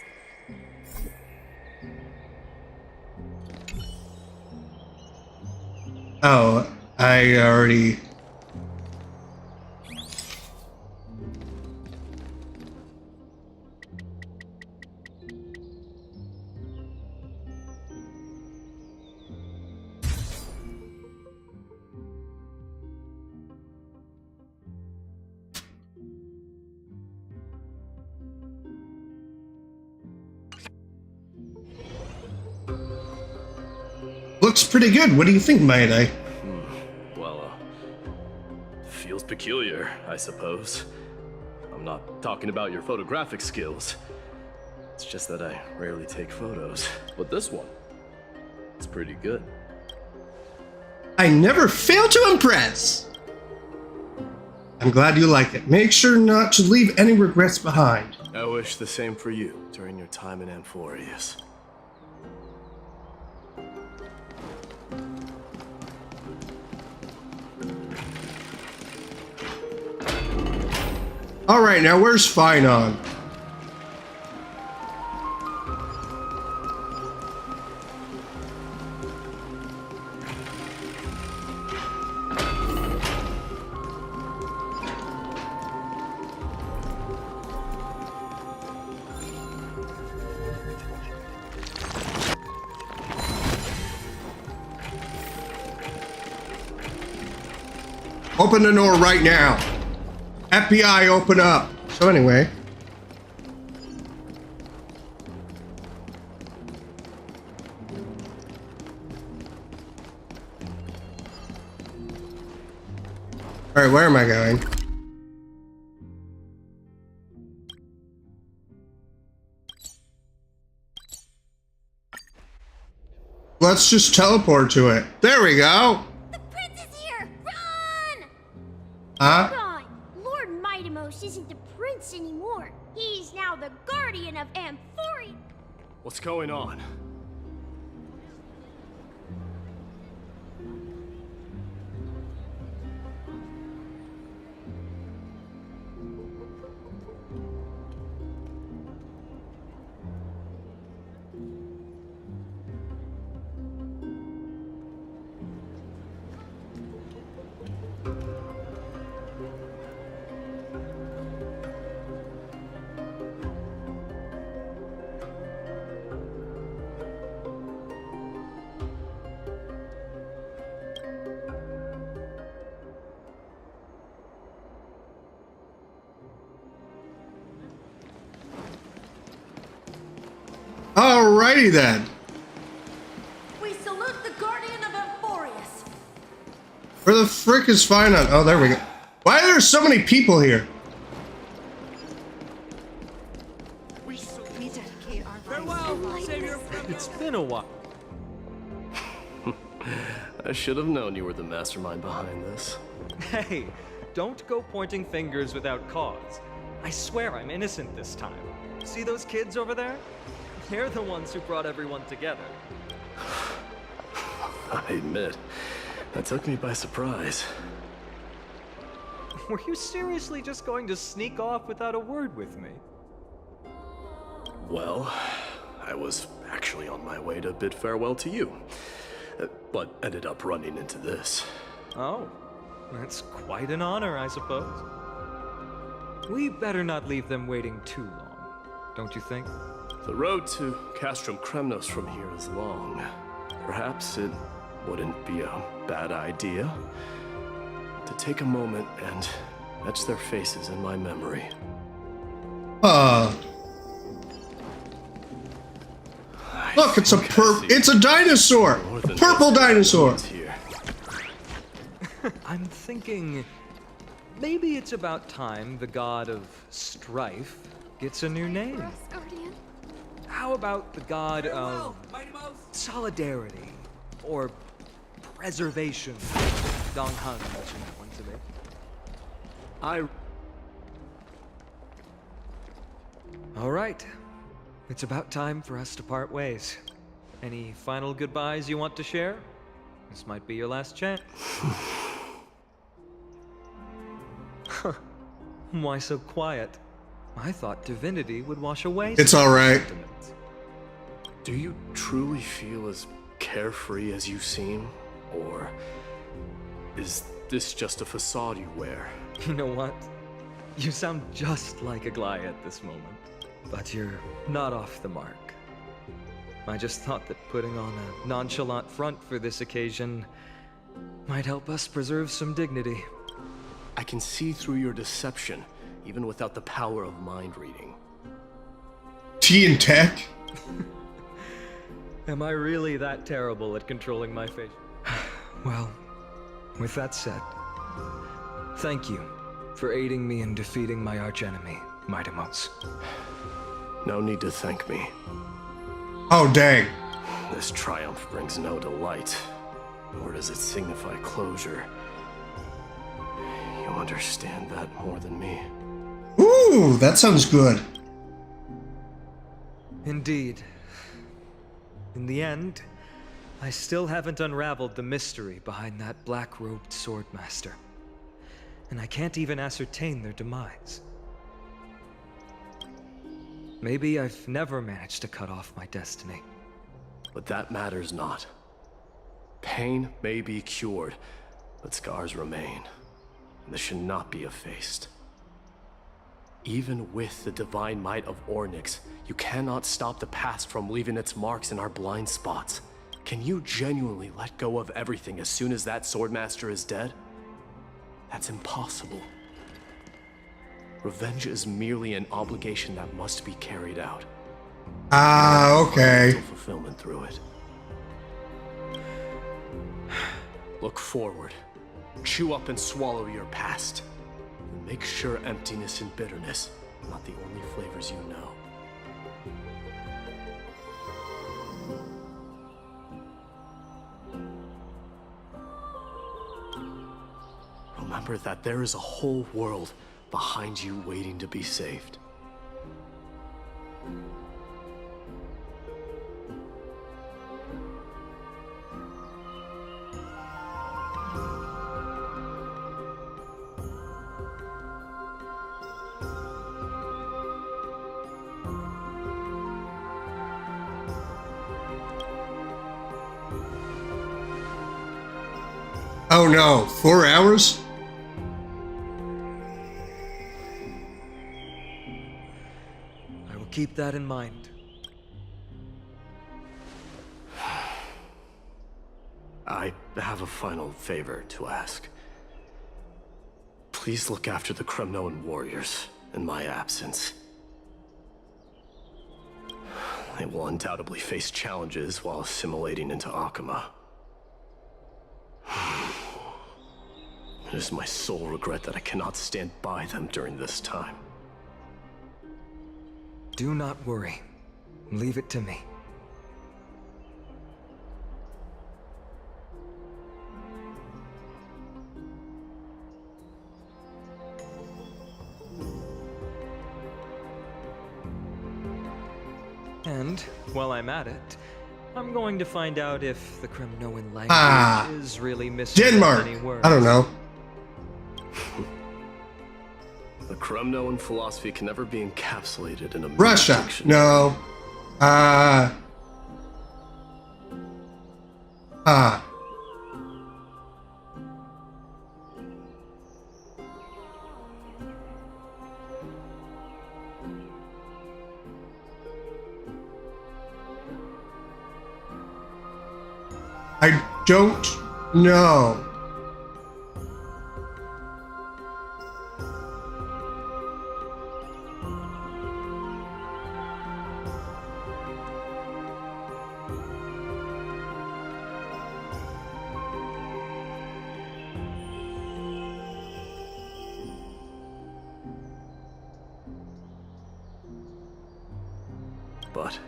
B: Oh, I already... Looks pretty good. What do you think, might I?
L: Well, feels peculiar, I suppose. I'm not talking about your photographic skills. It's just that I rarely take photos. But this one, it's pretty good.
B: I never fail to impress. I'm glad you like it. Make sure not to leave any regrets behind.
L: I wish the same for you during your time in Amphorius.
B: All right, now where's Finon? Open the door right now. FBI, open up. So anyway. All right, where am I going? Let's just teleport to it. There we go.
A: The prince is here! Run!
B: Huh?
A: Run! Lord Mightimos isn't the prince anymore. He's now the guardian of Amphori.
L: What's going on?
B: Alrighty then.
N: We salute the guardian of Amphorius.
B: Where the frick is Finon? Oh, there we go. Why are there so many people here?
N: We dedicate our
M: Farewell, Savior.
E: It's been a while.
L: I should have known you were the mastermind behind this.
E: Hey, don't go pointing fingers without cause. I swear I'm innocent this time. See those kids over there? They're the ones who brought everyone together.
L: I admit, that took me by surprise.
E: Were you seriously just going to sneak off without a word with me?
L: Well, I was actually on my way to bid farewell to you, but ended up running into this.
E: Oh, that's quite an honor, I suppose. We better not leave them waiting too long, don't you think?
L: The road to Castrum Kremnos from here is long. Perhaps it wouldn't be a bad idea to take a moment and etch their faces in my memory.
B: Look, it's a dinosaur. A purple dinosaur.
E: I'm thinking maybe it's about time the god of strife gets a new name.
H: Guardian.
E: How how about the god of solidarity or preservation? Dong Han mentioned that one to me. All right. It's about time for us to part ways. Any final goodbyes you want to share? This might be your last chance. Why so quiet? I thought divinity would wash away.
B: It's all right.
E: sentiments.
L: Do you truly feel as carefree as you seem? Or is this just a facade you wear?
E: You know what? You sound just like a Galiot at this moment. But you're not off the mark. I just thought that putting on a nonchalant front for this occasion might help us preserve some dignity.
L: I can see through your deception, even without the power of mind reading.
B: Tea and tech?
E: Am I really that terrible at controlling my face? Well, with that said, thank you for aiding me in defeating my archenemy, Mightimos.
L: No need to thank me.
B: Oh, dang.
L: This triumph brings no delight, nor does it signify closure. You understand that more than me.
B: Ooh, that sounds good.
E: Indeed. In the end, I still haven't unraveled the mystery behind that black-robed swordmaster. And I can't even ascertain their demise. Maybe I've never managed to cut off my destiny.
L: But that matters not. Pain may be cured, but scars remain. And this should not be effaced. Even with the divine might of Ornyx, you cannot stop the past from leaving its marks in our blind spots. Can you genuinely let go of everything as soon as that swordmaster is dead? That's impossible. Revenge is merely an obligation that must be carried out.
B: Ah, okay.
L: Mental fulfillment through it. Look forward. Chew up and swallow your past. And make sure emptiness and bitterness are not the only flavors you know. Remember that there is a whole world behind you waiting to be saved.
B: Oh no, 4 hours?
E: I will keep that in mind.
L: I have a final favor to ask. Please look after the Kremnoan warriors in my absence. They will undoubtedly face challenges while assimilating into Akama. It is my sole regret that I cannot stand by them during this time.
E: Do not worry. Leave it to me. And, while I'm at it, I'm going to find out if the Kremnoan language is really missing
B: Denmark!
E: any words.
B: I don't know.
L: The Kremnoan philosophy can never be encapsulated in a
B: Russia.
L: dictionary.
B: No. I don't know.
L: But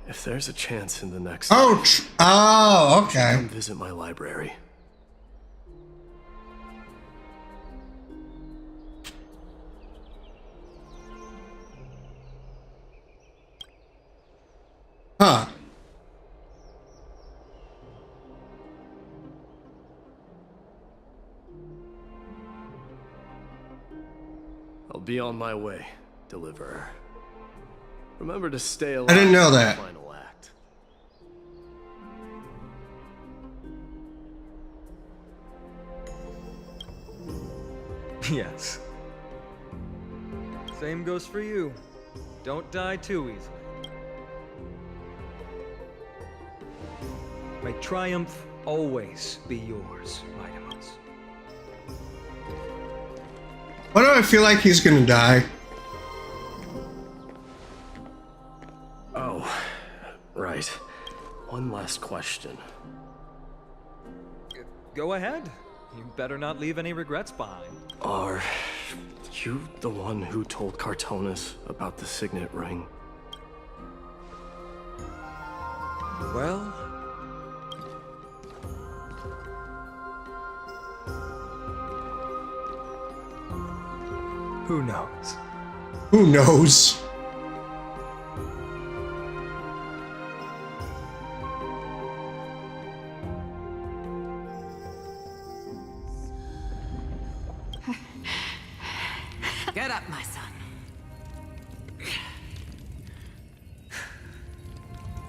L: If there's a chance in the next
B: Oh, okay.
L: come visit my library.
B: Huh.
L: I'll be on my way, Deliverer. Remember to stay alive.
B: I didn't know that.
L: Final act.
E: Yes. Same goes for you. Don't die too easily. May triumph always be yours, Mightimus.
B: Why do I feel like he's gonna die?
L: Oh, right. One last question.
E: Go ahead. You better not leave any regrets behind.
L: Are you the one who told Cartonis about the signet ring?
E: Well... who knows?
B: Who knows?
N: Get up, my son.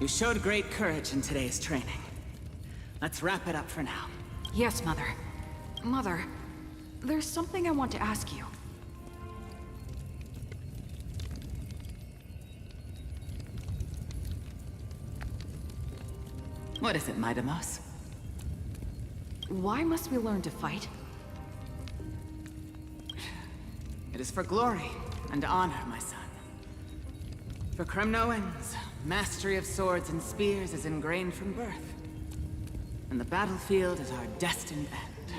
N: You showed great courage in today's training. Let's wrap it up for now.
O: Yes, Mother. Mother, there's something I want to ask you.
N: What is it, Mightimus?
O: Why must we learn to fight?
N: It is for glory and honor, my son. For Kremnoans, mastery of swords and spears is ingrained from birth. And the battlefield is our destined end.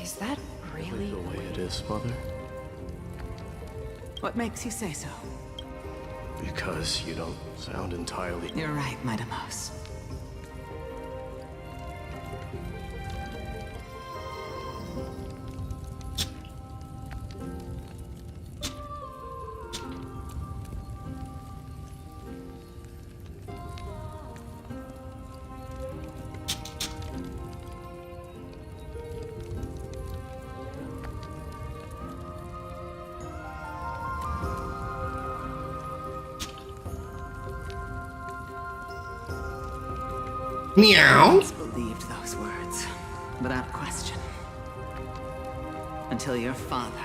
O: Is that really
L: the way it is, Mother?
N: What makes you say so?
L: Because you don't sound entirely...
N: You're right, Mightimus.
B: Meow.
N: Believed those words, without question. Until your father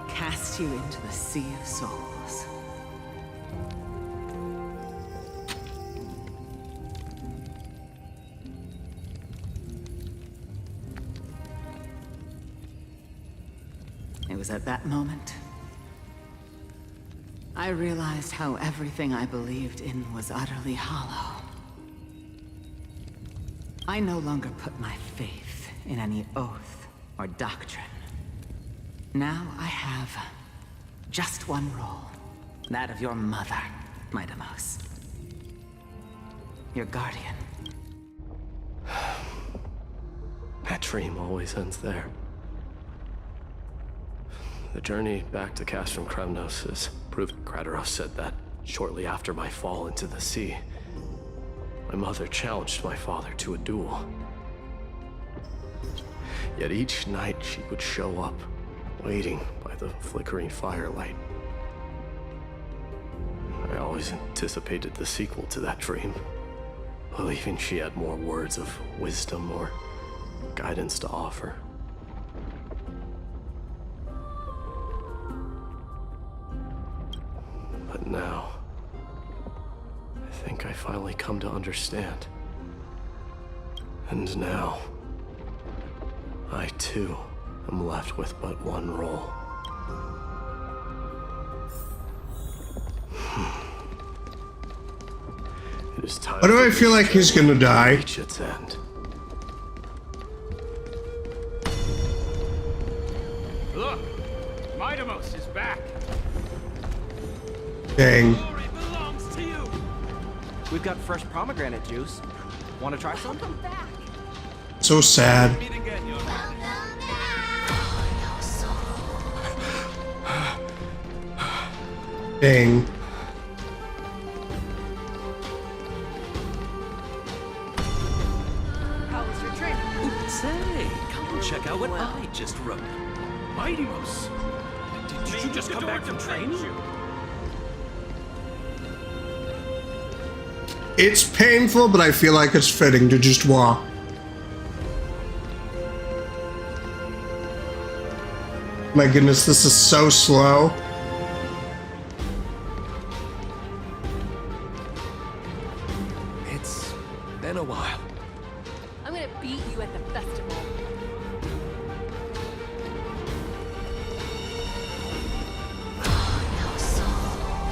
N: cast you into the Sea of Souls. It was at that moment I realized how everything I believed in was utterly hollow. I no longer put my faith in any oath or doctrine. Now I have just one role, that of your mother, Mightimus. Your guardian.
L: That dream always ends there. The journey back to Castrum Kremnos is proof. Krateros said that shortly after my fall into the sea, my mother challenged my father to a duel. Yet each night she would show up, waiting by the flickering firelight. I always anticipated the sequel to that dream, believing she had more words of wisdom or guidance to offer. But now, I think I finally come to understand. And now, I too am left with but one role. It is time.
B: Why do I feel like he's gonna die?
L: Reach its end.
I: Look, Mightimus is back.
B: Dang.
G: We've got fresh pomegranate juice. Want to try some?
B: So sad. Dang.
O: How was your training?
P: Say, come and check out what I just wrote. Mighty Mouse. Did you just come back from training?
B: It's painful, but I feel like it's fitting to just walk. My goodness, this is so slow.
P: It's been a while.
O: I'm gonna beat you at the festival.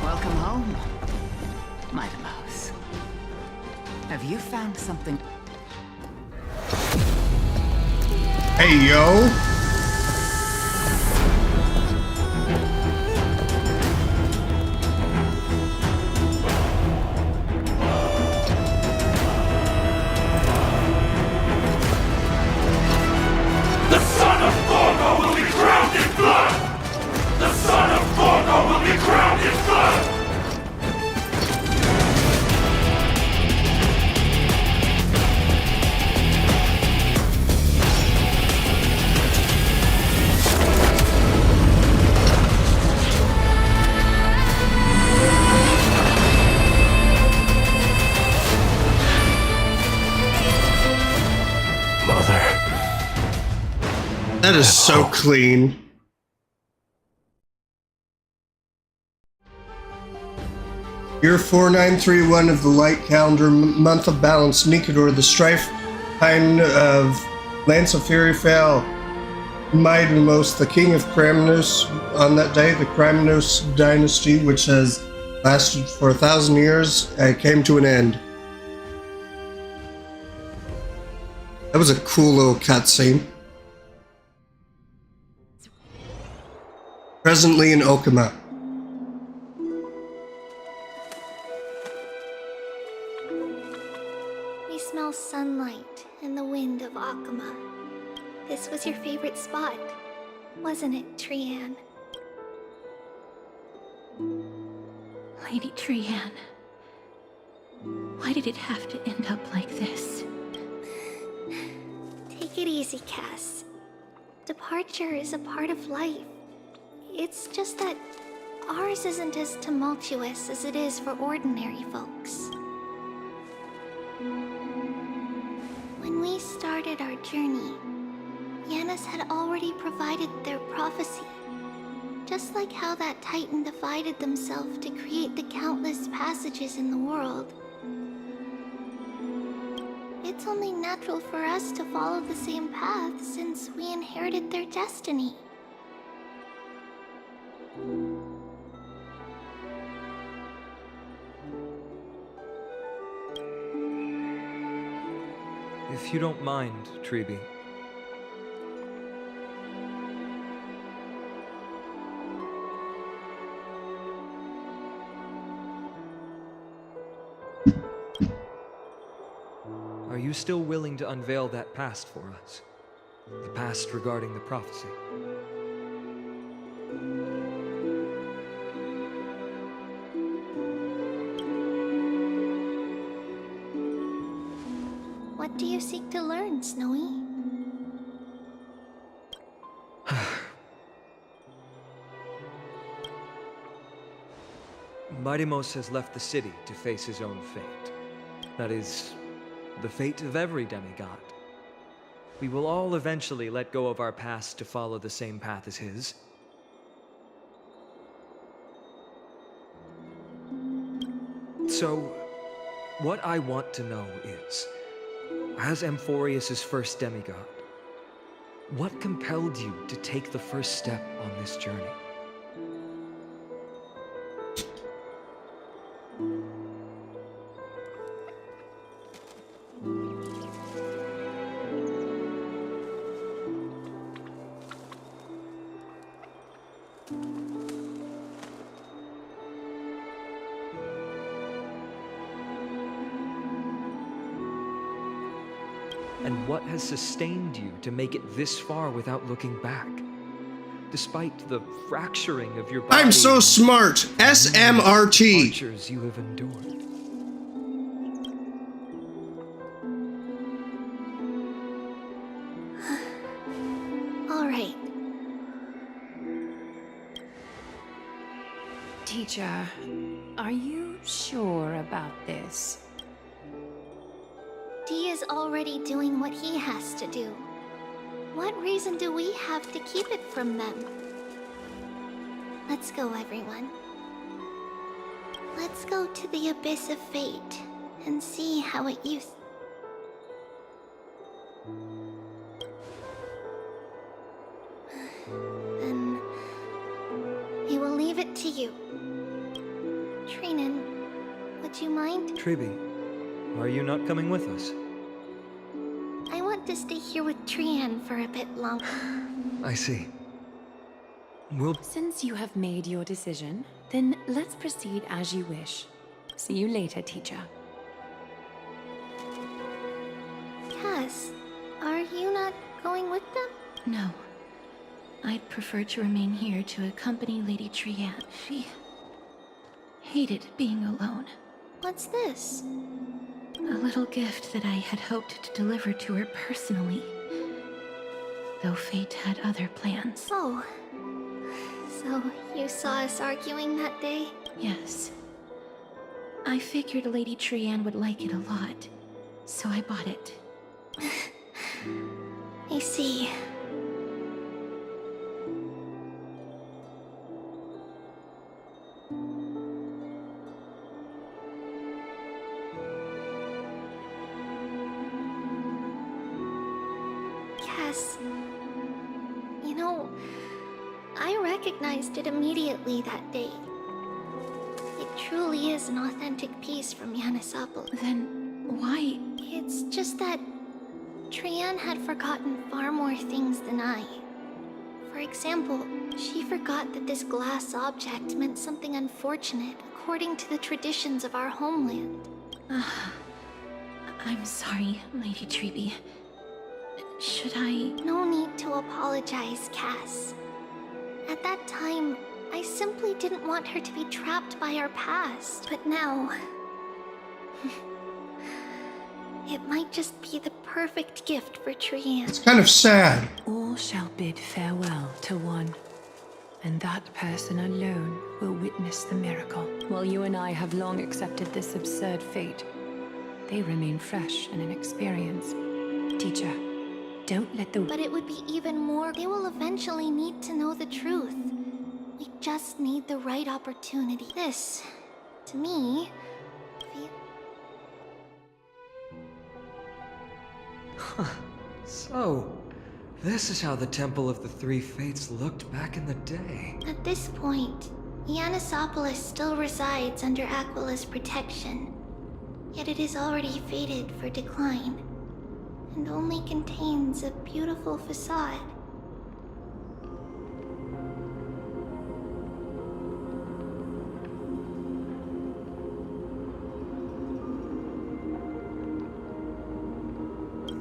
N: Welcome home, Mighty Mouse. Have you found something?
B: Hey, yo.
J: The son of Gorgo will be crowned in blood! The son of Gorgo will be crowned in blood!
B: That is so clean. Year 4931 of the light calendar, month of balance, Nikador, the strife kind of Lance of Fury fell. Mightymost, the king of Kramnos, on that day, the Kramnos dynasty, which has lasted for 1,000 years, came to an end. That was a cool little cutscene. Presently in Okama.
A: We smell sunlight and the wind of Akama. This was your favorite spot, wasn't it, Trianne?
H: Lady Trianne, why did it have to end up like this?
A: Take it easy, Cass. Departure is a part of life. It's just that ours isn't as tumultuous as it is for ordinary folks. When we started our journey, Yanis had already provided their prophecy. Just like how that Titan divided themselves to create the countless passages in the world. It's only natural for us to follow the same path since we inherited their destiny.
E: If you don't mind, Treeby. Are you still willing to unveil that past for us? The past regarding the prophecy?
A: What do you seek to learn, Snowy?
E: Mightymost has left the city to face his own fate. That is, the fate of every demigod. We will all eventually let go of our past to follow the same path as his. So, what I want to know is, as Amphorius' first demigod, what compelled you to take the first step on this journey? what has sustained you to make it this far without looking back. Despite the fracturing of your body.
B: I'm so smart. SMRT.
E: Tortures you have endured.
A: All right.
D: Teacher, are you sure about this?
A: Dee is already doing what he has to do. What reason do we have to keep it from them? Let's go, everyone. Let's go to the abyss of fate and see how it used. Then we will leave it to you. Trinan, would you mind?
E: Tribi, are you not coming with us?
A: I want to stay here with Trian for a bit longer.
E: I see.
D: Since you have made your decision, then let's proceed as you wish. See you later, teacher.
A: Cass, are you not going with them?
H: No. I'd prefer to remain here to accompany Lady Trian. She hated being alone.
A: What's this?
H: A little gift that I had hoped to deliver to her personally. Though fate had other plans.
A: Oh. So, you saw us arguing that day?
H: Yes. I figured Lady Trian would like it a lot, so I bought it.
A: I see. Cass, you know, I recognized it immediately that day. It truly is an authentic piece from Yanisopolis.
H: Then why?
A: It's just that Trian had forgotten far more things than I. For example, she forgot that this glass object meant something unfortunate according to the traditions of our homeland.
H: I'm sorry, Lady Tribi. Should I?
A: No need to apologize, Cass. At that time, I simply didn't want her to be trapped by our past. But now... it might just be the perfect gift for Trian.
B: It's kind of sad.
D: All shall bid farewell to one, and that person alone will witness the miracle. While you and I have long accepted this absurd fate, they remain fresh and inexperienced. Teacher, don't let the...
A: But it would be even more. They will eventually need to know the truth. We just need the right opportunity. This, to me...
E: So, this is how the Temple of the Three Fates looked back in the day.
A: At this point, Yanisopolis still resides under Aquila's protection. Yet it is already fated for decline, and only contains a beautiful facade.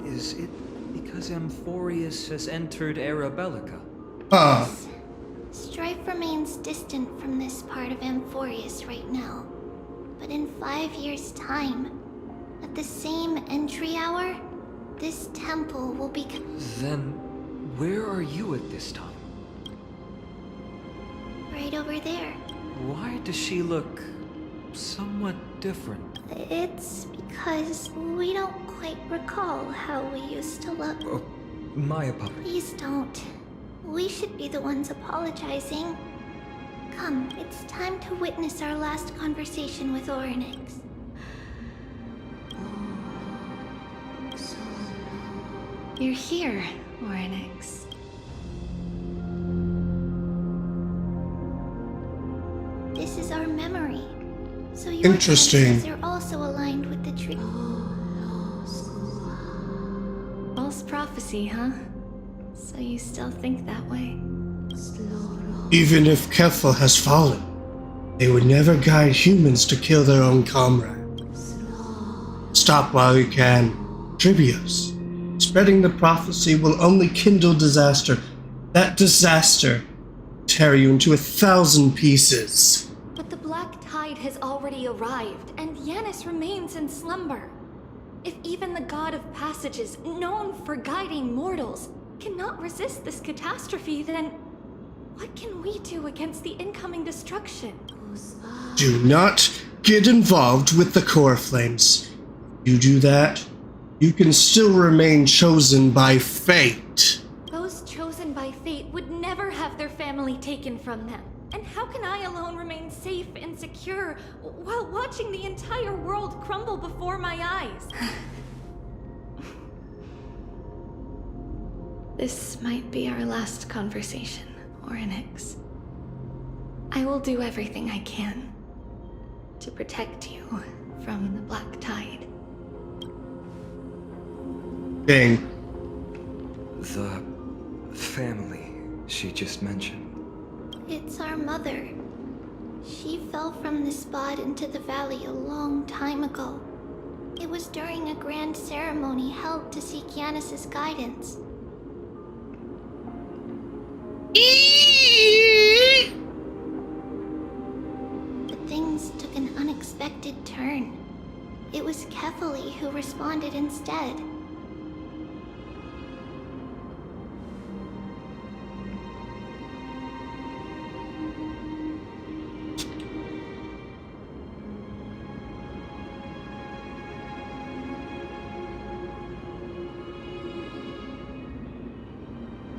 E: Is it because Amphorius has entered Era Bellica?
A: Yes. Strife remains distant from this part of Amphorius right now. But in 5 years' time, at the same entry hour, this temple will become...
E: Then, where are you at this time?
A: Right over there.
E: Why does she look somewhat different?
A: It's because we don't quite recall how we used to look.
E: Oh, my apologies.
A: Please don't. We should be the ones apologizing. Come, it's time to witness our last conversation with Orynyx.
H: You're here, Orynyx.
A: This is our memory. So your
B: Interesting.
A: senses are also aligned with the tree. False prophecy, huh? So you still think that way?
B: Even if Kefla has fallen, they would never guide humans to kill their own comrade. Stop while you can. Tribios. Spreading the prophecy will only kindle disaster. That disaster tear you into 1,000 pieces.
H: But the black tide has already arrived, and Yanis remains in slumber. If even the god of passages, known for guiding mortals, cannot resist this catastrophe, then what can we do against the incoming destruction?
B: Do not get involved with the core flames. You do that, you can still remain chosen by fate.
H: Those chosen by fate would never have their family taken from them. And how can I alone remain safe and secure while watching the entire world crumble before my eyes? This might be our last conversation, Orynyx. I will do everything I can to protect you from the black tide.
B: Dang.
E: The family she just mentioned.
A: It's our mother. She fell from the spot into the valley a long time ago. It was during a grand ceremony held to seek Yanis' guidance. But things took an unexpected turn. It was Kefali who responded instead.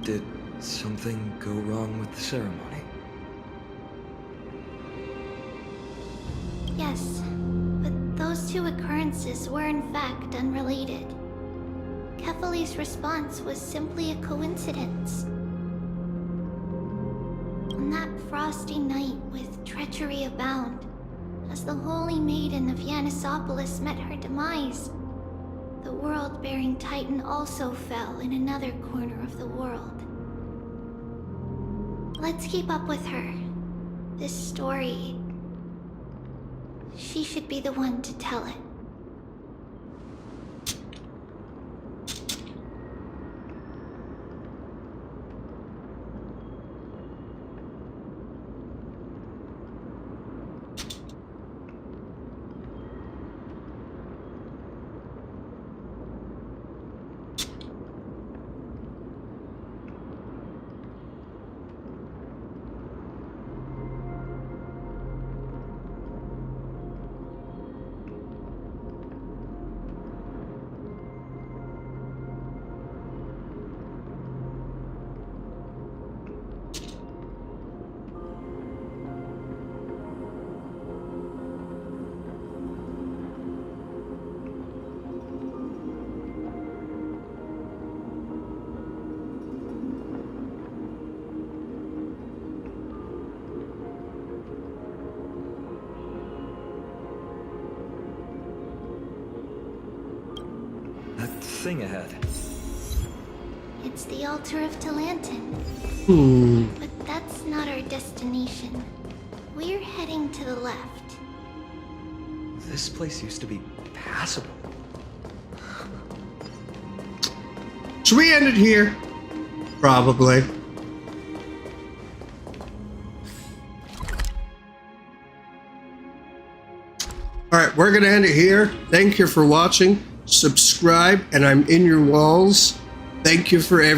E: Did something go wrong with the ceremony?
A: Yes, but those two occurrences were in fact unrelated. Kefali's response was simply a coincidence. On that frosty night with treachery abound, as the holy maiden of Yanisopolis met her demise, the world-bearing titan also fell in another corner of the world. Let's keep up with her. This story... she should be the one to tell it.
E: Thing ahead.
A: It's the altar of Talantin. But that's not our destination. We're heading to the left.
E: This place used to be passable.
B: Should we end it here? Probably. Alright, we're gonna end it here. Thank you for watching. Subscribe, and I'm in your walls. Thank you for everything.